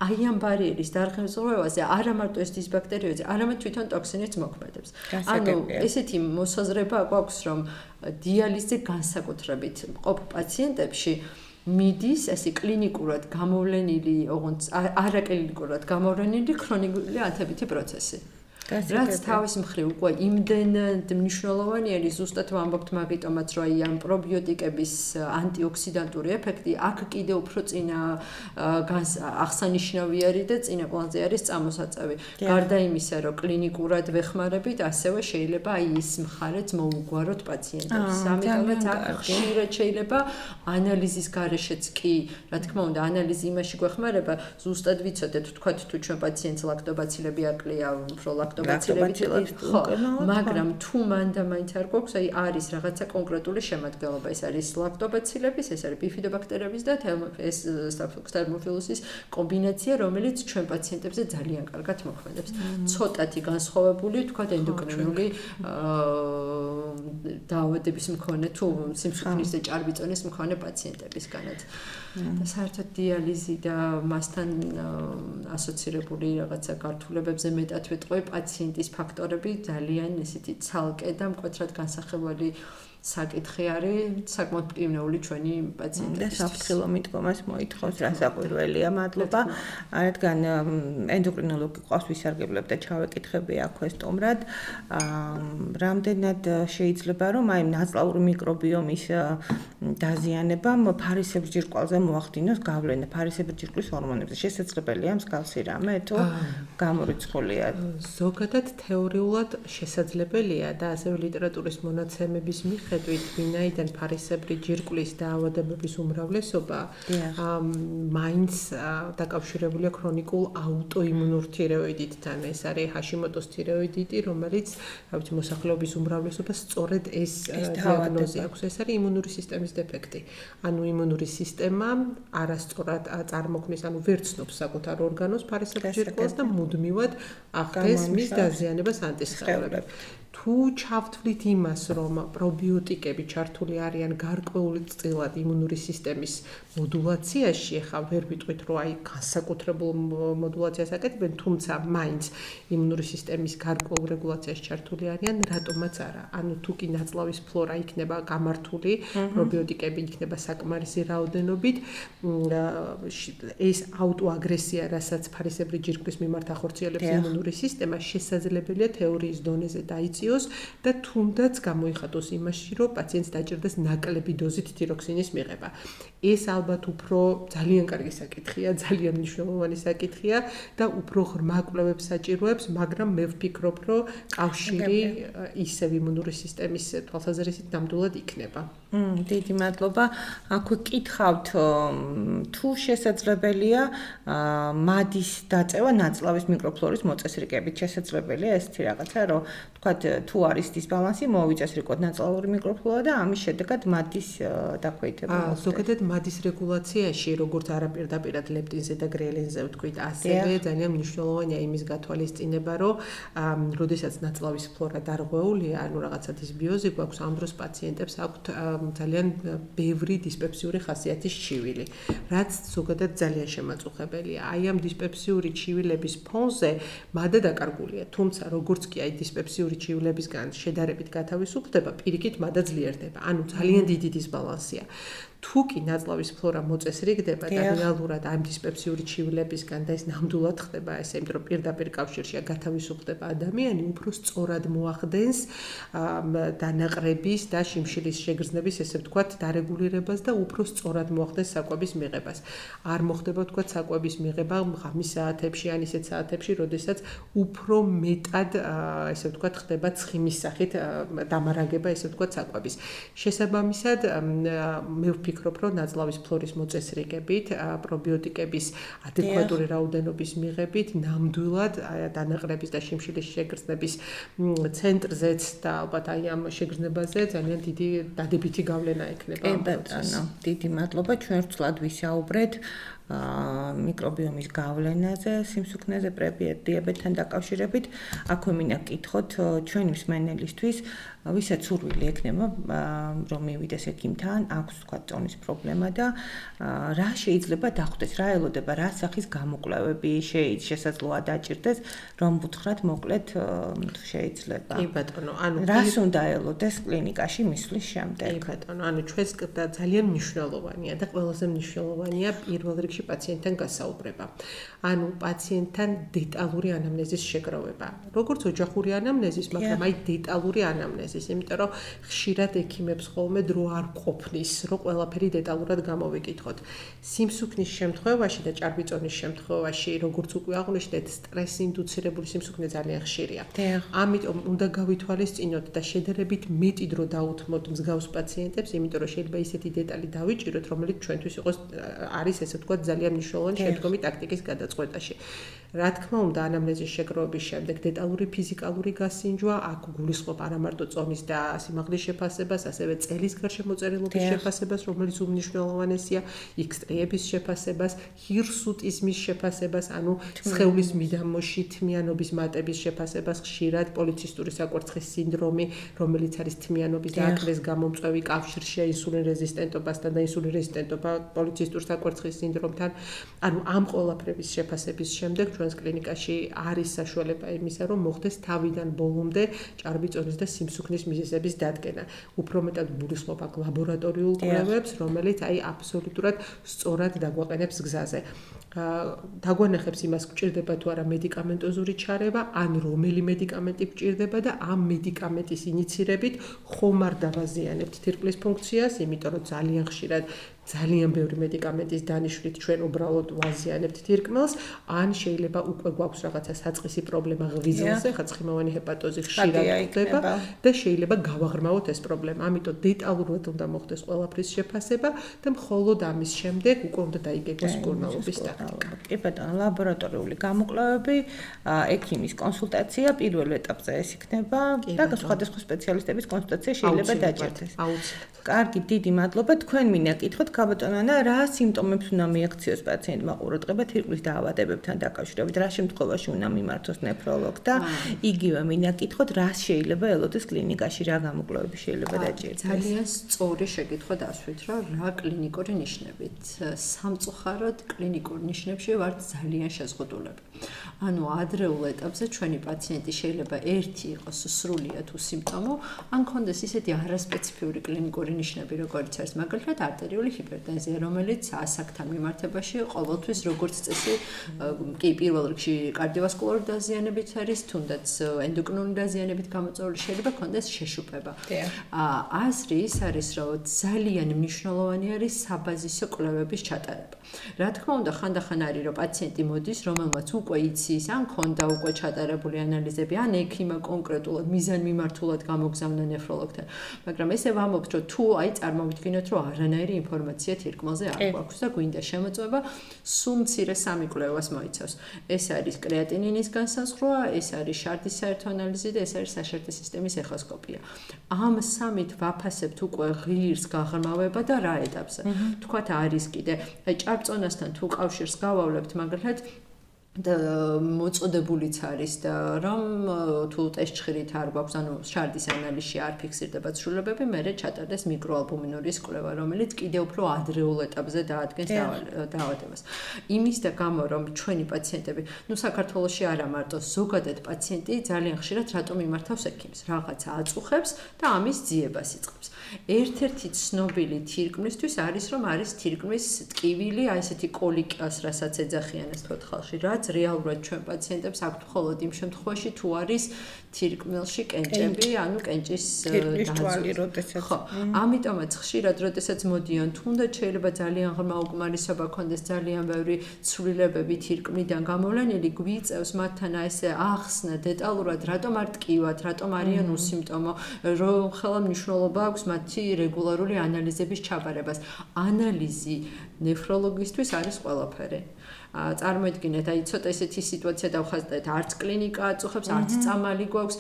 აი ამ ბარიერის დარღვევაზე არა მარტო ეს დისბაქტერიოზი, არამედ თვითონ ტოქსინიც მოქმედებს. ანუ ესეთი მოსაზრება გვაქვს, რომ დიალიზზე განსაკუთრებით მყოფ პაციენტებში მიდის ესე კლინიკურად გამოვლენილი, ოღონდ არაკლინიკურად გამოვლენილი ქრონიკული ანთებითი პროცესი. რაც თავის მხრივ უკვე იმდენ მნიშვნელოვანი არის, ზუსტად ვამბობთ მაგიტომაც, რომ აი ამ პრობიოტიკების ანტიოქსიდანტური ეფექტი აქ კიდე უფრო წინა აღსანიშნავი არის და წინა პლანზე არის წამოსაწევი. გარდა იმისა, რომ კლინიკურად ვეხმარებით, ასევე შეიძლება აი ის მხარეც მოუგვაროთ პაციენტებს. ამიტომაც აქ ხშირად შეიძლება ანალიზის გარეშეც კი, რა თქმა უნდა, ანალიზი იმაში გვეხმარება, ზუსტად ვიცოდეთ, თქვათ თუ ჩვენ პაციენტს ლაქტობაცილები აკლია, უფრო ლაქტობაცილებით ხო, მაგრამ თუ მანდა მაინც არ გვაქვს, აი არის რაღაცა კონკრეტული შემადგენლობა, ეს არის ლაქტობაცილების, ეს არის ბიფიდობაქტერიების და ეს Staphylococcus კომბინაცია, რომელიც ჩვენ პაციენტებზე ძალიან კარგად მოქმედებს. ცოტათი განსხვავებული, თქვათ, ენდოკრინული დაავადების მქონე თუ სიმსუქნის და ჭარბიწონის მქონე პაციენტებისგანაც. და საერთოდ დიალიზი და მასთან ასოცირებული რაღაცა გართულებებზე მეტად ვიტყვი, პაციენტის ფაქტორები ძალიან ისეთი ცალკე და მკვეთრად განსახილველი საკითხი არის საკმაოდ მტკივნეული ჩვენი პაციენტებისთვის. და საფრთხილო მიდგომას მოითხოვს, რასაკვირველია, მადლობა. რადგან ენდოკრინოლოგი ყავს ვისარგებლებ და ჩავეკითხები აქვე სტუმრად, რამდენად შეიძლება რომ აი ნაწლავური მიკრობიომის დაზიანებამ ფარისებრ ჯირკვალზე მოახდინოს გავლენა ფარისებრ ჯირკვლის ჰორმონებზე. შესაძლებელია მსგავსი რამე თუ გამორიცხულია? ზოგადად თეორიულად შესაძლებელია და ასევე ლიტერატურის მონაცემების მიხედვით, ვინაიდან ფარისებრი ჯირკვლის დაავადებების უმრავლესობა მაინც დაკავშირებულია ქრონიკულ აუტოიმუნურ თიროიდიტთან. ეს არის ჰაშიმოტოს თიროიდიტი, რომელიც, რა ვიცი, მოსახლეობის უმრავლესობას სწორედ ეს დიაგნოზი აქვს. ეს არის იმუნური სისტემის დეფექტი. ანუ იმუნური სისტემა არასწორად წარმოქმნის, ანუ ვერ ცნობს საკუთარ ორგანოს ფარისებრ ჯირკვალს და მუდმივად ახდენს მის დაზიანებას ანტისხეულები. თუ ჩავთვლით იმას, რომ პრობიოტიკები ჩართული არიან გარკვეული წილად იმუნური სისტემის მოდულაციაში, ახლა ვერ ვიტყვით, რომ აი განსაკუთრებულ მოდულაციას აკეთებენ, თუმცა მაინც იმუნური სისტემის გარკვეულ რეგულაციაში ჩართული არიან, რატომაც არა. ანუ თუ კი ნაწლავის ფლორა იქნება გამართული, პრობიოტიკები იქნება საკმარისი რაოდენობით, ეს აუტოაგრესია, რასაც ფარისებრი ჯირკვლის მიმართ ახორციელებს იმუნური სისტემა, შესაძლებელია თეორიის დონეზე დაიწიოს და თუნდაც გამოიხატოს იმაში, რომ პაციენტს დაჭირდეს ნაკლები დოზით თიროქსინის მიღება. ეს ალბათ უფრო ძალიან კარგი საკითხია, ძალიან მნიშვნელოვანი საკითხია და უფრო ღრმა კვლევებს საჭიროებს, მაგრამ მე ვფიქრობ, რომ კავშირი ისევ იმუნური სისტემის თვალსაზრისით ნამდვილად იქნება. დიდი მადლობა. აქვე კითხავთ, თუ შესაძლებელია მადის დაწევა ნაწლავის მიკროფლორის მოწესრიგებით. შესაძლებელია ესეთი რაღაცა, რომ თქვათ, თუ არის დისბალანსი, მოვიწესრიგოთ ნაწლავური მიკროფლორა და ამის შედეგად მადის დაქვეითება. ზოგადად მადის რეგულაციაში, როგორც არაპირდაპირად ლეპტინზე და გრელინზე ვთქვით, ასევე ძალიან მნიშვნელოვანია იმის გათვალისწინება, რომ როდესაც ნაწლავის ფლორა დარღვეულია, ანუ რაღაცა დისბიოზი გვაქვს, ამ დროს პაციენტებს აქვთ ძალიან ბევრი დისპეპსიური ხასიათის ჩივილი, რაც ზოგადად ძალიან შემაწუხებელია. აი ამ დისპეპსიური ჩივილების ფონზე მადა დაკარგულია, თუმცა როგორც კი აი დისპეპსიური ჩივილებისგან შედარებით გათავისუფლდება, პირიქით მადა ძლიერდება. ანუ ძალიან დიდი დისბალანსია. თუ კი ნაწლავის ფლორა მოწესრიგდება და რეალურად ამ დისპეპსიური ჩივილებისგან და ეს ნამდვილად ხდება, ესე იმიტომ რომ პირდაპირ კავშირშია გათავისუფლდება ადამიანი, უფრო სწორად მოახდენს დანაყრების და შიმშილის შეგრძნების, ესე ვთქვათ, დარეგულირებას და უფრო სწორად მოახდენს საკვების მიღებას. არ მოხდება, ვთქვათ, საკვების მიღება ღამის საათებში, ან ისეთ საათებში, როდესაც უფრო მეტად, ესე ვთქვათ, ხდება ცხიმის სახით დამარაგება, ესე ვთქვათ, საკვების. შესაბამისად, მე ვფიქრობ, რომ ნაწლავის ფლორის მოწესრიგებით, პრობიოტიკების ადეკვატური რაოდენობის მიღებით, ნამდვილად დანაყრების და შიმშილის შეგრძნების ცენტრზეც და ალბათ აი ამ შეგრძნებაზე ძალიან დიდი დადებითი გავლენა ექნება. ბატონო, დიდი მადლობა. ჩვენ ვცვლად ვისაუბრეთ მიკრობიომის გავლენაზე, სიმსუქნეზე, პრედიაბეტთან დაკავშირებით. აქვე მინდა გკითხოთ ჩვენი მსმენელისთვის, ვისაც სურვილი ექნება, რომ მივიდეს ექიმთან, აქვს თქვა წონის პრობლემა და რა შეიძლება დახვდეს, რა ელოდება, რა სახის გამოკვლევები შესაძლოა დაჭირდეს, რომ ვუთხრათ მოკლედ შეიძლება. კი ბატონო, ანუ რას უნდა ელოდეს კლინიკაში მისვლის შემდეგ? კი ბატონო, ანუ ჩვენს ძალიან მნიშვნელოვანია და ყველაზე მნიშვნელოვანია პირველ რიგში პაციენტთან გასაუბრება. ანუ პაციენტთან დეტალური ანამნეზის შეგროვება. როგორც ოჯახური ანამნეზის, მაგრამ აი დეტალური ანამნეზის, იმიტომ რომ ხშირად ექიმებს ხოლმე დრო არ ყოფნის, რომ ყველაფერი დეტალურად გამოვიკითხოთ. სიმსუქნის შემთხვევაში და ჭარბიწონის შემთხვევაში, როგორც უკვე აღნიშნეთ, სტრესი ინდუცირებული სიმსუქნე ძალიან ხშირია. ამიტომ უნდა გავითვალისწინოთ და შედარებით მეტი დრო დაუთმოთ მსგავს პაციენტებს, იმიტომ რომ შეიძლება ისეთი დეტალი დავიჭიროთ, რომელიც ჩვენთვის არის, ესე ვთქვათ, ძალიან მნიშვნელოვანი შემდგომი ტაქტიკის გადაწყვეტაში. რა თქმა უნდა, ანამნეზის შეგროვების შემდეგ დეტალური ფიზიკალური გასინჯვა, აქ გულისხმობ არა მარტო წონის და სიმაღლის შეფასებას, ასევე წელის გარშემო მოწერილობის შეფასებას, რომელიც უმნიშვნელოვანესია, X-ტრეების შეფასებას, ჰირსუტიზმის შეფასებას, ანუ სხეულის მიდამოში თმიანობის მატების შეფასებას, ხშირად პოლიცისტური საკვერცხის სინდრომი, რომელიც არის თმიანობის და აკნეს გამომწვევი კავშირშია ინსულინ რეზისტენტობასთან და ინსულინ რეზისტენტობა პოლიცისტურ საკვერცხის სინდრომთან. ანუ ამ ყველაფრების შეფასების შემდეგ ჩვენს კლინიკაში არის საშუალება იმისა, რომ მოხდეს თავიდან ბოლომდე ჭარბი წონის და სიმსუქნის მიზეზების დადგენა. უფრო მეტად გულისხმობ აქ ლაბორატორიულ კვლევებს, რომელიც აბსოლუტურად სწორად დაგვაყენებს გზაზე. დაგვანახებს იმას, გვჭირდება თუ არა მედიკამენტოზური ჩარევა, ან რომელი მედიკამენტი გვჭირდება და ამ მედიკამენტის ინიცირებით ხომ არ დავაზიანებთ თირკმლის ფუნქციას, იმიტომ რომ ძალიან ხშირად ძალიან ბევრი მედიკამენტის დანიშვნით ჩვენ უბრალოდ ვაზიანებთ თირკმელს, ან შეიძლება უკვე გვაქვს რაღაცა საწყისი პრობლემა ღვიძლზე, ხაცხიმოვანი ჰეპატოზი ხშირად ხდება და შეიძლება გავაღრმავოთ ეს პრობლემა. ამიტომ დეტალურად უნდა მოხდეს ყველაფრის შეფასება და მხოლოდ ამის შემდეგ უკვე უნდა დაიგეგმოს მკურნალობის ტაქტიკა. კი ბატონო, ლაბორატორიული გამოკვლევები, ექიმის კონსულტაცია პირველ ეტაპზე ეს იქნება და სხვადასხვა სპეციალისტების კონსულტაცია შეიძლება დაჭერდეს. კარგი, დიდი მადლობა. თქვენ მინდა კითხოთ გაბატონანა, რა სიმპტომებს უნდა მიაქციოს პაციენტმა ყურადღება თირკმლის დაავადებებთან დაკავშირებით, რა შემთხვევაში უნდა მიმართოს ნეფროლოგს და იგივე მინდა კითხოთ, რა შეიძლება ელოდეს კლინიკაში, რა გამოკვლევები შეიძლება დაჭერდეს. ძალიან სწორი შეკითხვა დასვით, რა კლინიკური ნიშნებით. სამწუხაროდ კლინიკურ ნიშნებში ვართ ძალიან შეზღუდულები. ანუ ადრეულ ეტაპზე ჩვენი პაციენტი შეიძლება ერთი იყოს სრულიად უსიმპტომო, ან კონდეს ისეთი არასპეციფიური კლინიკური ნიშნები, როგორც არის მაგალითად არტერიული ჰიპერტენზია, რომელიც ასაკთან მიმართებაში ყოველთვის როგორც წესი, კი პირველ რიგში კარდიოვასკულური დაზიანებით არის, თუნდაც ენდოკრინული დაზიანებით გამოწვეული შეიძლება კონდეს შეშუპება. აზრი ის არის, რომ ძალიან მნიშვნელოვანი არის საბაზისო კვლევების ჩატარება. რა თქმა უნდა, ხანდახან არის, რომ პაციენტი მოდის, რომელმაც უკვე იცის, ან ქონდა უკვე ჩატარებული ანალიზები, ან ექიმა კონკრეტულად მიზანმიმართულად გამოგზავნა ნეფროლოგთან. მაგრამ ესე ვამბობთ, რომ თუ წარმოვიდგინოთ, რომ არანაირი ინფორმაცია თირკმელზე არ გვაქვს და გვინდა შემოწმება, სულ მცირე სამი კვლევას მოიცავს. ეს არის კრეატინინის განსაზღვრა, ეს არის შარდის საერთო ანალიზი და ეს არის საშარდე სისტემის ეხოსკოპია. ამ სამით ვაფასებთ უკვე ღირს გაღრმავება და რა ეტაპზე. თქვათ არის კიდე ჭარბწონასთან თუ კავშირს გავავლებთ, მაგალითად და მოწოდებულიც არის და რომ თუ ტესტ-ჭხირით არ გვაქვს, ანუ შარდის ანალიზში არ ფიქსირდება ცვლილებები, მერე ჩატარდეს მიკროალბუმინურის კვლევა, რომელიც კიდევ უფრო ადრეულ ეტაპზე დაადგენს დაავადებას. იმის და გამო, რომ ჩვენი პაციენტები, საქართველოში არა მარტო, ზოგადად პაციენტი ძალიან ხშირად რატომ იმართავს ექიმს, რაღაცა აწუხებს და ამის ძიებას იწყებს. ერთ-ერთი ცნობილი თირკმლისთვის არის, რომ არის თირკმლის ტკივილი, აი ესეთი კოლიკას, რასაც ეძახიან თოთ ხალხში, რაც რეალურად ჩვენ პაციენტებს აქვთ მხოლოდ იმ შემთხვევაში, თუ არის თირკმელში კენჭები, ანუ კენჭის დაზვერვა, როდესაც. ხო, ამიტომაც ხშირად, როდესაც მოდიან, თუნდაც შეიძლება ძალიან ღრმა უკმარისობა ქონდეს, ძალიან ბევრი ცვლილებები თირკმლიდან გამოვლენილი, გვიწევს მათთან ესე ახსნა დეტალურად, რატომ არ ტკივათ, რატომ არიან უსიმპტომო, რომ ხელა მნიშვნელობა აქვს მათი რეგულარული ანალიზების ჩაბარებას. ანალიზი ნეფროლოგისთვის არის ყველაფერი. წარმოიდგინეთ, აი ცოტა ესეთი სიტუაცია დავხაზდეთ, არც კლინიკა აწუხებს, არც წამალი გვაქვს,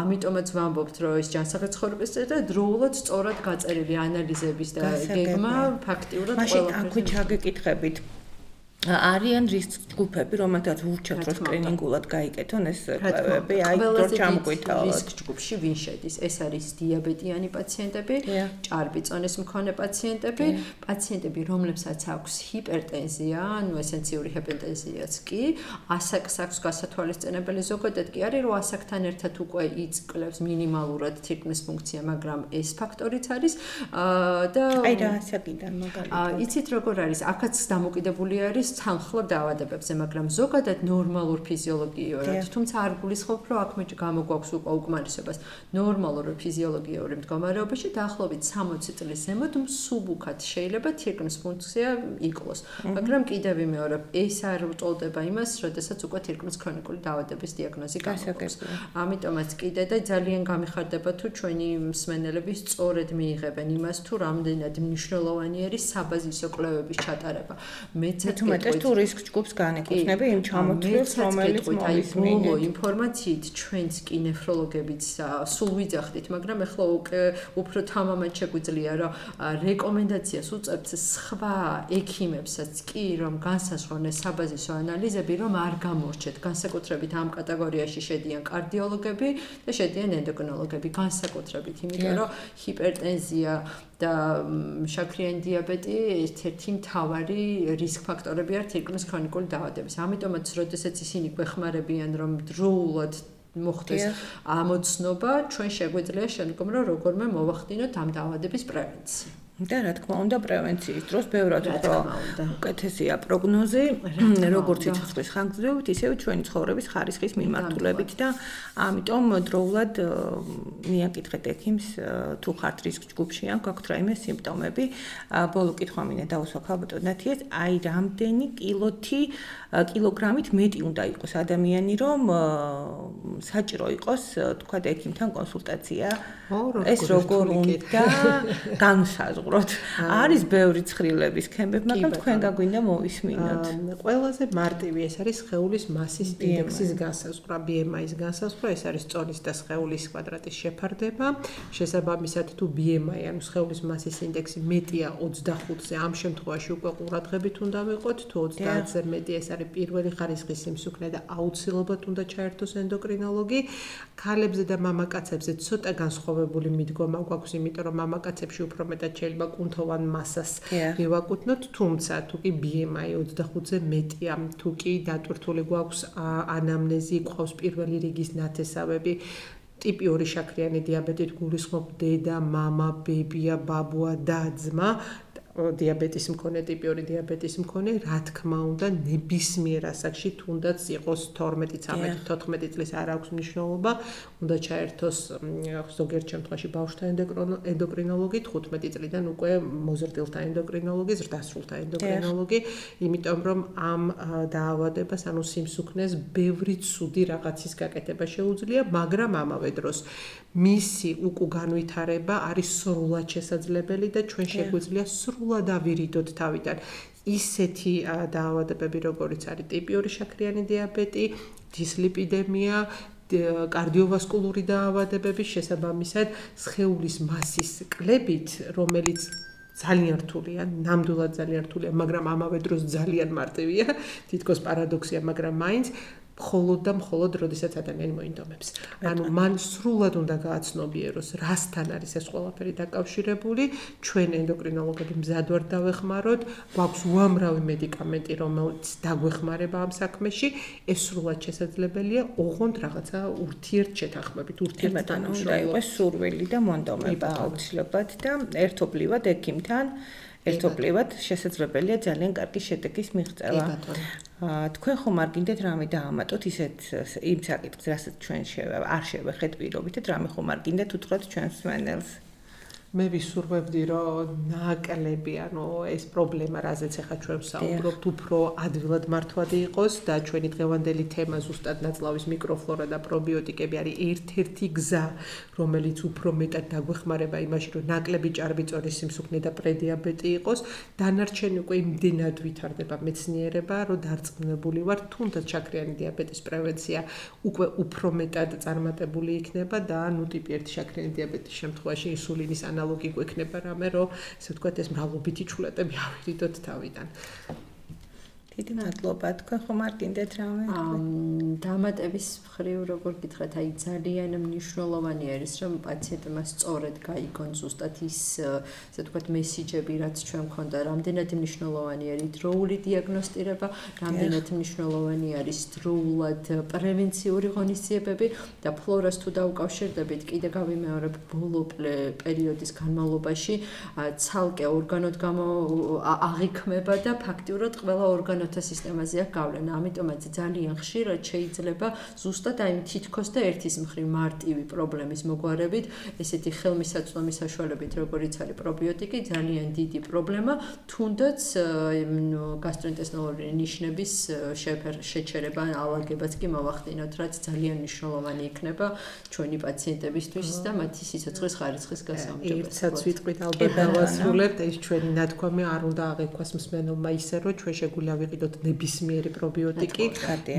ამიტომაც ვამბობთ, რომ ეს ჯანსაღრიცხოვების და დროულად სწორად გაწერილი ანალიზების და გეგმა ფაქტიურად ყველაფერს. მაშინ აქვე ჩაგეკითხებით. არიან რისკ ჯგუფები, რომელთაც ურჩევთ, რომ სკრინინგულად გაიკეთონ ეს კვლევები, აი დრო ჩამოგვითავოთ. რისკ ჯგუფში ვინ შედის? ეს არის დიაბეტიანი პაციენტები, ჭარბი წონის მქონე პაციენტები, პაციენტები, რომლებსაც აქვს ჰიპერტენზია, ანუ ესენციური ჰიპერტენზიაც კი, ასაკს აქვს გასათვალისწინებელი, ზოგადად კი არის, რომ ასაკთან ერთად უკვე იწკლევს მინიმალურად თირკმლის ფუნქცია, მაგრამ ეს ფაქტორიც არის და აი რა ასაკიდან მაგალითად. იცით როგორ არის? აქაც დამოკიდებული არის თანხმობ დაავადებებზე, მაგრამ ზოგადად ნორმალურ ფიზიოლოგიურად, თუმცა არ გულისხმობ, რომ აქ გამოგვაქვს უკვე უკმარისობას. ნორმალურ ფიზიოლოგიური მდგომარეობაში დაახლოებით 60 წლის ზემოთ მსუბუქად შეიძლება თირკმლის ფუნქცია იკლოს. მაგრამ კიდევ ვიმეორებ, ეს არ უტოლდება იმას, როდესაც უკვე თირკმლის ქრონიკული დაავადების დიაგნოზი გამოგვაქვს. ამიტომაც კიდე და ძალიან გამიხარდება თუ ჩვენი მსმენელები სწორედ მიიღებენ იმას, თუ რამდენად მნიშვნელოვანი არის საბაზისო კვლევების ჩატარება. მეც გეტყვით თუ რისკ ჯგუფს განეკუთვნები იმ ჩამოთვლილს, რომელიც მოვისმინეთ. ბოლო ინფორმაციით ჩვენც კი ნეფროლოგებიც სულ ვიძახდით, მაგრამ ეხლა უფრო თამამად შეგვიძლია რომ რეკომენდაციას უწევთ სხვა ექიმებსაც კი რომ განსაზღვრონ საბაზისო ანალიზები რომ არ გამორჩეთ განსაკუთრებით ამ კატეგორიაში შედიან კარდიოლოგები და შედიან ენდოკრინოლოგები განსაკუთრებით იმიტომ რომ ჰიპერტენზია და შაქრიანი დიაბეტი ერთ-ერთი მთავარი რისკ ფაქტორები არის თირკმლის ქრონიკული დაავადების. ამიტომაც როდესაც ისინი გვეხმარებიან რომ დროულად მოხდეს ამოცნობა, ჩვენ შეგვიძლია შემდგომ რომ როგორმე მოვახდინოთ ამ დაავადების პრევენცია. და რა თქმა უნდა პრევენციის დროს ბევრად უფრო უკეთესია პროგნოზი როგორც სიცოცხლის ხანგრძლივობით ისევე ჩვენი ცხოვრების ხარისხის მიმართულებით და ამიტომ დროულად მიაკითხეთ ექიმს თუ ხართ რისკ ჯგუფში ან გაქვთ რაიმე სიმპტომები ბოლო კითხვა მინდა დავუსვა ქალბატონ ნათიას აი რამდენი კილოგრამით მეტი უნდა იყოს ადამიანი რომ საჭირო იყოს თქვა ექიმთან კონსულტაცია ეს როგორ უნდა განსაზღვროთ არის ბევრი ცხრილების სქემები, მაგრამ თქვენ გაგვინდა მოვისმინოთ. ყველაზე მარტივი ეს არის სხეულის მასის ინდექსის განსაზღვრა, BMI-ის განსაზღვრა, ეს არის წონის და სხეულის კვადრატის შეფარდება. შესაბამისად თუ BMI, ანუ სხეულის მასის ინდექსი მეტია 25-ზე, ამ შემთხვევაში უკვე ყურადღებით უნდა ვიყოთ, თუ 30-ზე მეტი ეს არის პირველი ხარისხის სიმსუქნე და აუცილებლად უნდა ჩაერთოს ენდოკრინოლოგი. ქალებზე და მამაკაცებზე ცოტა განსხვავებული მიდგომა გვაქვს, იმიტომ რომ მამაკაცებში უფრო მეტად შეიძლება კუნთოვან მასას მივაკუთვნოთ, თუმცა თუ კი BMI 25-ზე მეტია, თუ კი დატვირთული გვაქვს ანამნეზი, გვყავს პირველი რიგის ნათესავები, ტიპი 2 შაქრიანი დიაბეტით გულისხმობ დედა, მამა, ბებია, ბაბუა და ძმა დიაბეტის მქონე, ტიპი 2 დიაბეტის მქონე, რა თქმა უნდა, ნებისმიერ ასაკში თუნდაც იყოს 12, 13, 14 წლის არ აქვს მნიშვნელობა, უნდა ჩაერთოს ზოგიერთ შემთხვევაში ბავშვთა ენდოკრინოლოგი, 15 წლიდან უკვე მოზრდილთა ენდოკრინოლოგი, ზრდასრულთა ენდოკრინოლოგი, იმიტომ რომ ამ დაავადებას, ანუ სიმსუქნეს ბევრი ცუდი რაღაცის გაკეთება შეუძლია, მაგრამ ამავე დროს მისი უკუ განვითარება არის სრულად შესაძლებელი და ჩვენ შეგვიძლია სრულად ავირიდოთ თავიდან ისეთი დაავადებები, როგორიც არის ტიპი 2 შაქრიანი დიაბეტი, დისლიპიდემია, კარდიოვასკულური დაავადებები, შესაბამისად სხეულის მასის კლებით, რომელიც ძალიან რთულია, ნამდვილად ძალიან რთულია, მაგრამ ამავე დროს ძალიან მარტივია, თითქოს პარადოქსია, მაგრამ მაინც მხოლოდ და მხოლოდ როდესაც ადამიანი მოინდომებს. ანუ მან სრულად უნდა გააცნობიეროს, რასთან არის ეს ყველაფერი დაკავშირებული, ჩვენ ენდოკრინოლოგები მზად ვართ დავეხმაროთ, გვაქვს უამრავი მედიკამენტი, რომელიც დაგვეხმარება ამ საქმეში, ეს სრულად შესაძლებელია, ოღონდ რაღაცა ურთიერთშეთანხმებით, ურთიერთდანაშაულობით. უნდა იყოს სურვილი და მონდომება აუცილებლად და ერთობლივად ექიმთან ერთობლივად შესაძლებელია ძალიან კარგი შედეგის მიღწევა. თქვენ ხომ არ გინდათ რამე დაამატოთ ისეთ იმ საკითხს, რასაც ჩვენ არ შევეხეთ პირობითად, რამე ხომ არ გინდათ უთხრათ ჩვენს მსმენელს? მე ვისურვებდი, რომ ნაკლები, ანუ ეს პრობლემა, რაზეც ახლა ჩვენ ვსაუბრობთ, უფრო ადვილად მართვადი იყოს და ჩვენი დღევანდელი თემა ზუსტად ნაწლავის მიკროფლორა და პრობიოტიკები არის ერთ-ერთი გზა, რომელიც უფრო მეტად დაგვეხმარება იმაში, რომ ნაკლები ჭარბი წონის სიმსუქნე და პრედიაბეტი იყოს. დანარჩენი უკვე იმდენად ვითარდება მეცნიერება, რომ დარწმუნებული ვარ, თუნდაც შაქრიანი დიაბეტის პრევენცია უკვე უფრო მეტად წარმატებული იქნება და ნუ ტიპი 1 შაქრიანი დიაბეტის შემთხვევაში ინსულინის ანალოგი გვექნება რამე, რომ ესე ვთქვათ, ეს მრავლობითი ჩულეტები ავირიდოთ თავიდან. დიდი მადლობა, თქვენ ხომ არ გინდათ რამე? დამატების მხრივ როგორ გითხრათ, აი ძალიან მნიშვნელოვანი არის, რომ პაციენტმა სწორად გაიგონ ზუსტად ის, ესე ვთქვათ, მესიჯები, რაც ჩვენ მქონდა, რამდენად მნიშვნელოვანი არის დროული დიაგნოსტირება, რამდენად მნიშვნელოვანი არის დროულად პრევენციული ღონისძიებები და ფლორას თუ დაუკავშირდებით, კიდე გავიმეორებ, ბოლო პერიოდის განმავლობაში ცალკე ორგანოდ აღიქმება და ფაქტიურად ყველა ორგანო სისტემაზე აქვს გავლენა, ამიტომაც ძალიან ხშირად შეიძლება ზუსტად აი თითქოს და ერთის მხრივ მარტივი პრობლემის მოგვარებით, ესეთი ხელმისაწვდომი საშუალებით, როგორიც არის პრობიოტიკი, ძალიან დიდი პრობლემა, თუნდაც გასტროინტესტინალური ნიშნების შეჩერება, ალაგებაც კი მოვახდინოთ, რაც ძალიან მნიშვნელოვანი იქნება ჩვენი პაციენტებისთვის და მათი სიცოცხლის ხარისხის გასაუმჯობესებლად. ერთსაც ვიტყვით ალბათ დავასრულებთ, ეს ჩვენი ნათქვამი არ უნდა აღიქვას მსმენელმა ისე, რომ ჩვენ შეგვიძლია გავიყიდოთ ნებისმიერი პრობიოტიკი,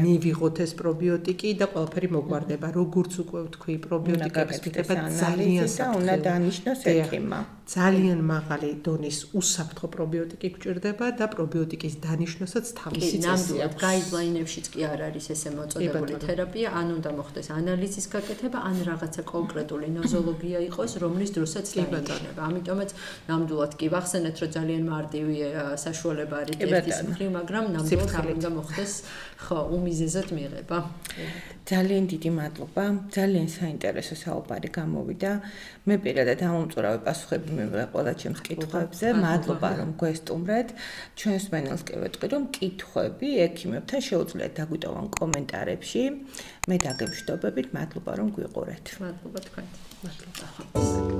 მივიღოთ ეს პრობიოტიკი და ყველაფერი მოგვარდება. როგორც უკვე ვთქვი, პრობიოტიკების მიღება ძალიან უნდა დანიშნოს ექიმმა. ძალიან მაღალი დონის უსაფრთხო პრობიოტიკი გვჭირდება და პრობიოტიკის დანიშნოსაც თავისი წესია. გაიდლაინებშიც კი არ არის ესე მოწოდებული თერაპია, ან უნდა მოხდეს ანალიზის გაკეთება, ან რაღაცა კონკრეტული ნოზოლოგია იყოს, რომლის დროსაც დაინიშნება. ამიტომაც ნამდვილად კი ვახსენეთ, რომ ძალიან მარტივი საშუალება არის ტესტის მხრივ, მაგრამ ნამდვილად არ უნდა მოხდეს ხო უმიზეზად მიღება. ძალიან დიდი მადლობა. ძალიან საინტერესო საუბარი გამოვიდა. მე პირადად ამომწურავი პასუხები მივიღე ყველა ჩემს კითხვებზე. მადლობა რომ გვესტუმრეთ. ჩვენს მენელს კი ვეთქვი რომ კითხვები ექიმებთან შეუძლიათ დაგვიტოვონ კომენტარებში. მე დაგემშვიდობებით. მადლობა რომ გვიყურეთ. მადლობა თქვენ. მადლობა.